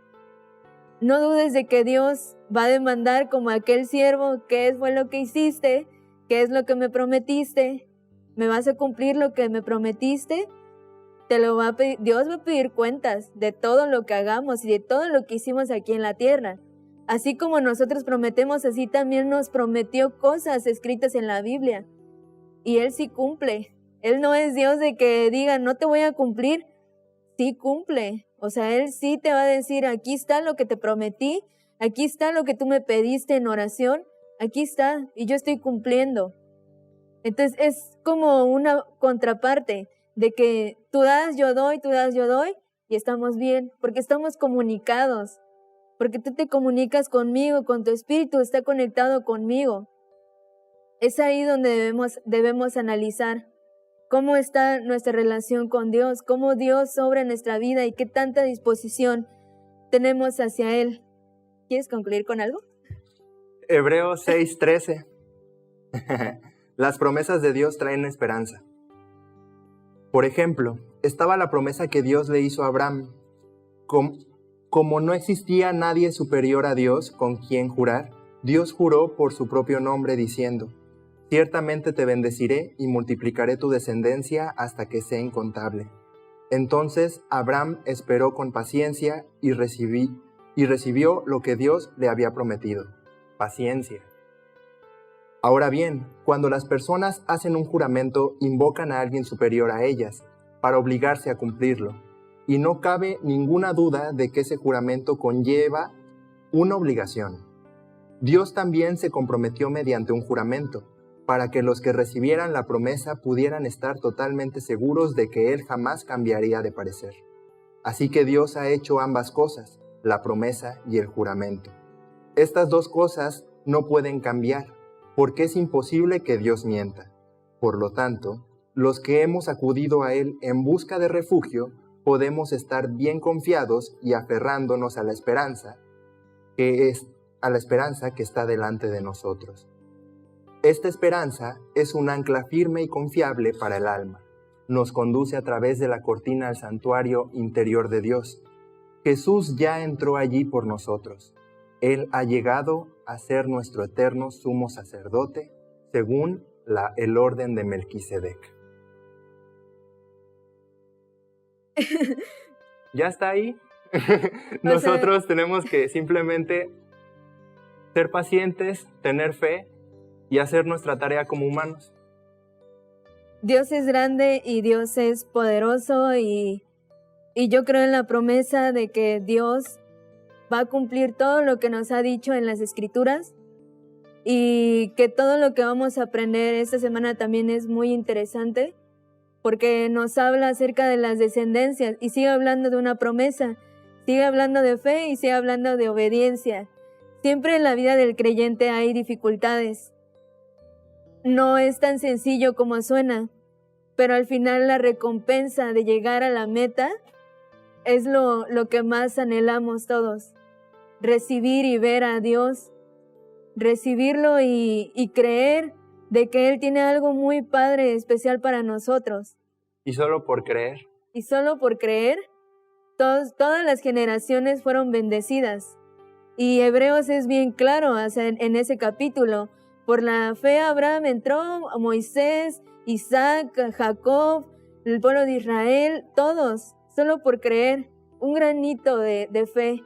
no dudes de que Dios va a demandar como aquel siervo, ¿qué fue lo que hiciste? ¿Qué es lo que me prometiste? ¿Me vas a cumplir lo que me prometiste? Te lo va a pedir, Dios va a pedir cuentas de todo lo que hagamos y de todo lo que hicimos aquí en la tierra. Así como nosotros prometemos, así también nos prometió cosas escritas en la Biblia. Y Él sí cumple. Él no es Dios de que diga, no te voy a cumplir. Sí cumple. O sea, Él sí te va a decir, aquí está lo que te prometí, aquí está lo que tú me pediste en oración, aquí está, y yo estoy cumpliendo. Entonces es como una contraparte de que tú das, yo doy, y estamos bien, porque estamos comunicados, porque tú te comunicas conmigo, con tu espíritu, está conectado conmigo. Es ahí donde debemos analizar cómo está nuestra relación con Dios, cómo Dios obra en nuestra vida y qué tanta disposición tenemos hacia Él. ¿Quieres concluir con algo? Hebreos 6:13. Las promesas de Dios traen esperanza. Por ejemplo, estaba la promesa que Dios le hizo a Abraham. Como no existía nadie superior a Dios con quien jurar, Dios juró por su propio nombre diciendo, ciertamente te bendeciré y multiplicaré tu descendencia hasta que sea incontable. Entonces Abraham esperó con paciencia y recibió lo que Dios le había prometido. Paciencia. Ahora bien, cuando las personas hacen un juramento, invocan a alguien superior a ellas para obligarse a cumplirlo. Y no cabe ninguna duda de que ese juramento conlleva una obligación. Dios también se comprometió mediante un juramento, para que los que recibieran la promesa pudieran estar totalmente seguros de que Él jamás cambiaría de parecer. Así que Dios ha hecho ambas cosas, la promesa y el juramento. Estas dos cosas no pueden cambiar, porque es imposible que Dios mienta. Por lo tanto, los que hemos acudido a Él en busca de refugio, podemos estar bien confiados y aferrándonos a la esperanza que está delante de nosotros. Esta esperanza es un ancla firme y confiable para el alma. Nos conduce a través de la cortina al santuario interior de Dios. Jesús ya entró allí por nosotros. Él ha llegado a ser nuestro eterno sumo sacerdote, según el orden de Melquisedec. Ya está ahí. Nosotros tenemos que simplemente ser pacientes, tener fe y hacer nuestra tarea como humanos. Dios es grande y Dios es poderoso y yo creo en la promesa de que Dios va a cumplir todo lo que nos ha dicho en las Escrituras y que todo lo que vamos a aprender esta semana también es muy interesante porque nos habla acerca de las descendencias y sigue hablando de una promesa, sigue hablando de fe y sigue hablando de obediencia. Siempre en la vida del creyente hay dificultades. No es tan sencillo como suena, pero al final la recompensa de llegar a la meta es lo que más anhelamos todos. Recibir y ver a Dios, recibirlo y creer de que Él tiene algo muy padre, especial para nosotros. Y solo por creer. Y solo por creer, todas las generaciones fueron bendecidas. Y Hebreos es bien claro, o sea, en ese capítulo. Por la fe Abraham entró, Moisés, Isaac, Jacob, el pueblo de Israel, todos, solo por creer. Un granito de fe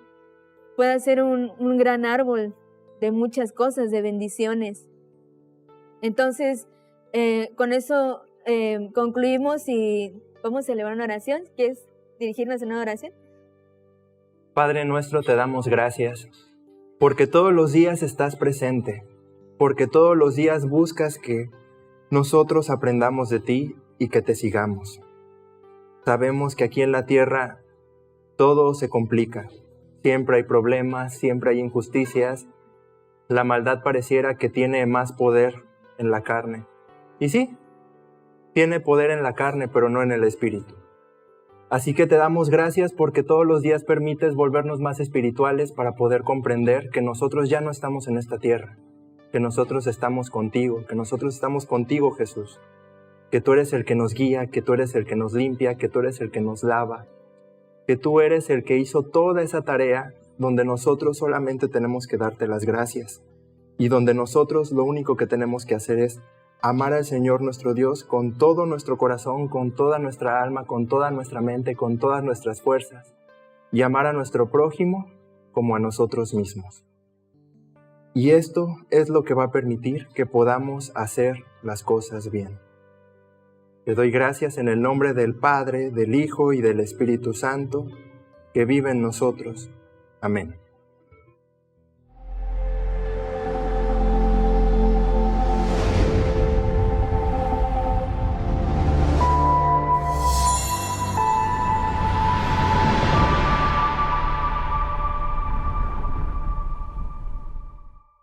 puede ser un gran árbol de muchas cosas, de bendiciones. Entonces, con eso concluimos y vamos a elevar una oración. ¿Quieres dirigirnos a una oración? Padre nuestro, te damos gracias, porque todos los días estás presente, porque todos los días buscas que nosotros aprendamos de ti y que te sigamos. Sabemos que aquí en la tierra todo se complica, siempre hay problemas, siempre hay injusticias, la maldad pareciera que tiene más poder en la carne. Y sí, tiene poder en la carne, pero no en el espíritu. Así que te damos gracias porque todos los días permites volvernos más espirituales para poder comprender que nosotros ya no estamos en esta tierra, que nosotros estamos contigo, Jesús, que tú eres el que nos guía, que tú eres el que nos limpia, que tú eres el que nos lava, que tú eres el que hizo toda esa tarea donde nosotros solamente tenemos que darte las gracias y donde nosotros lo único que tenemos que hacer es amar al Señor nuestro Dios con todo nuestro corazón, con toda nuestra alma, con toda nuestra mente, con todas nuestras fuerzas y amar a nuestro prójimo como a nosotros mismos. Y esto es lo que va a permitir que podamos hacer las cosas bien. Te doy gracias en el nombre del Padre, del Hijo y del Espíritu Santo, que vive en nosotros. Amén.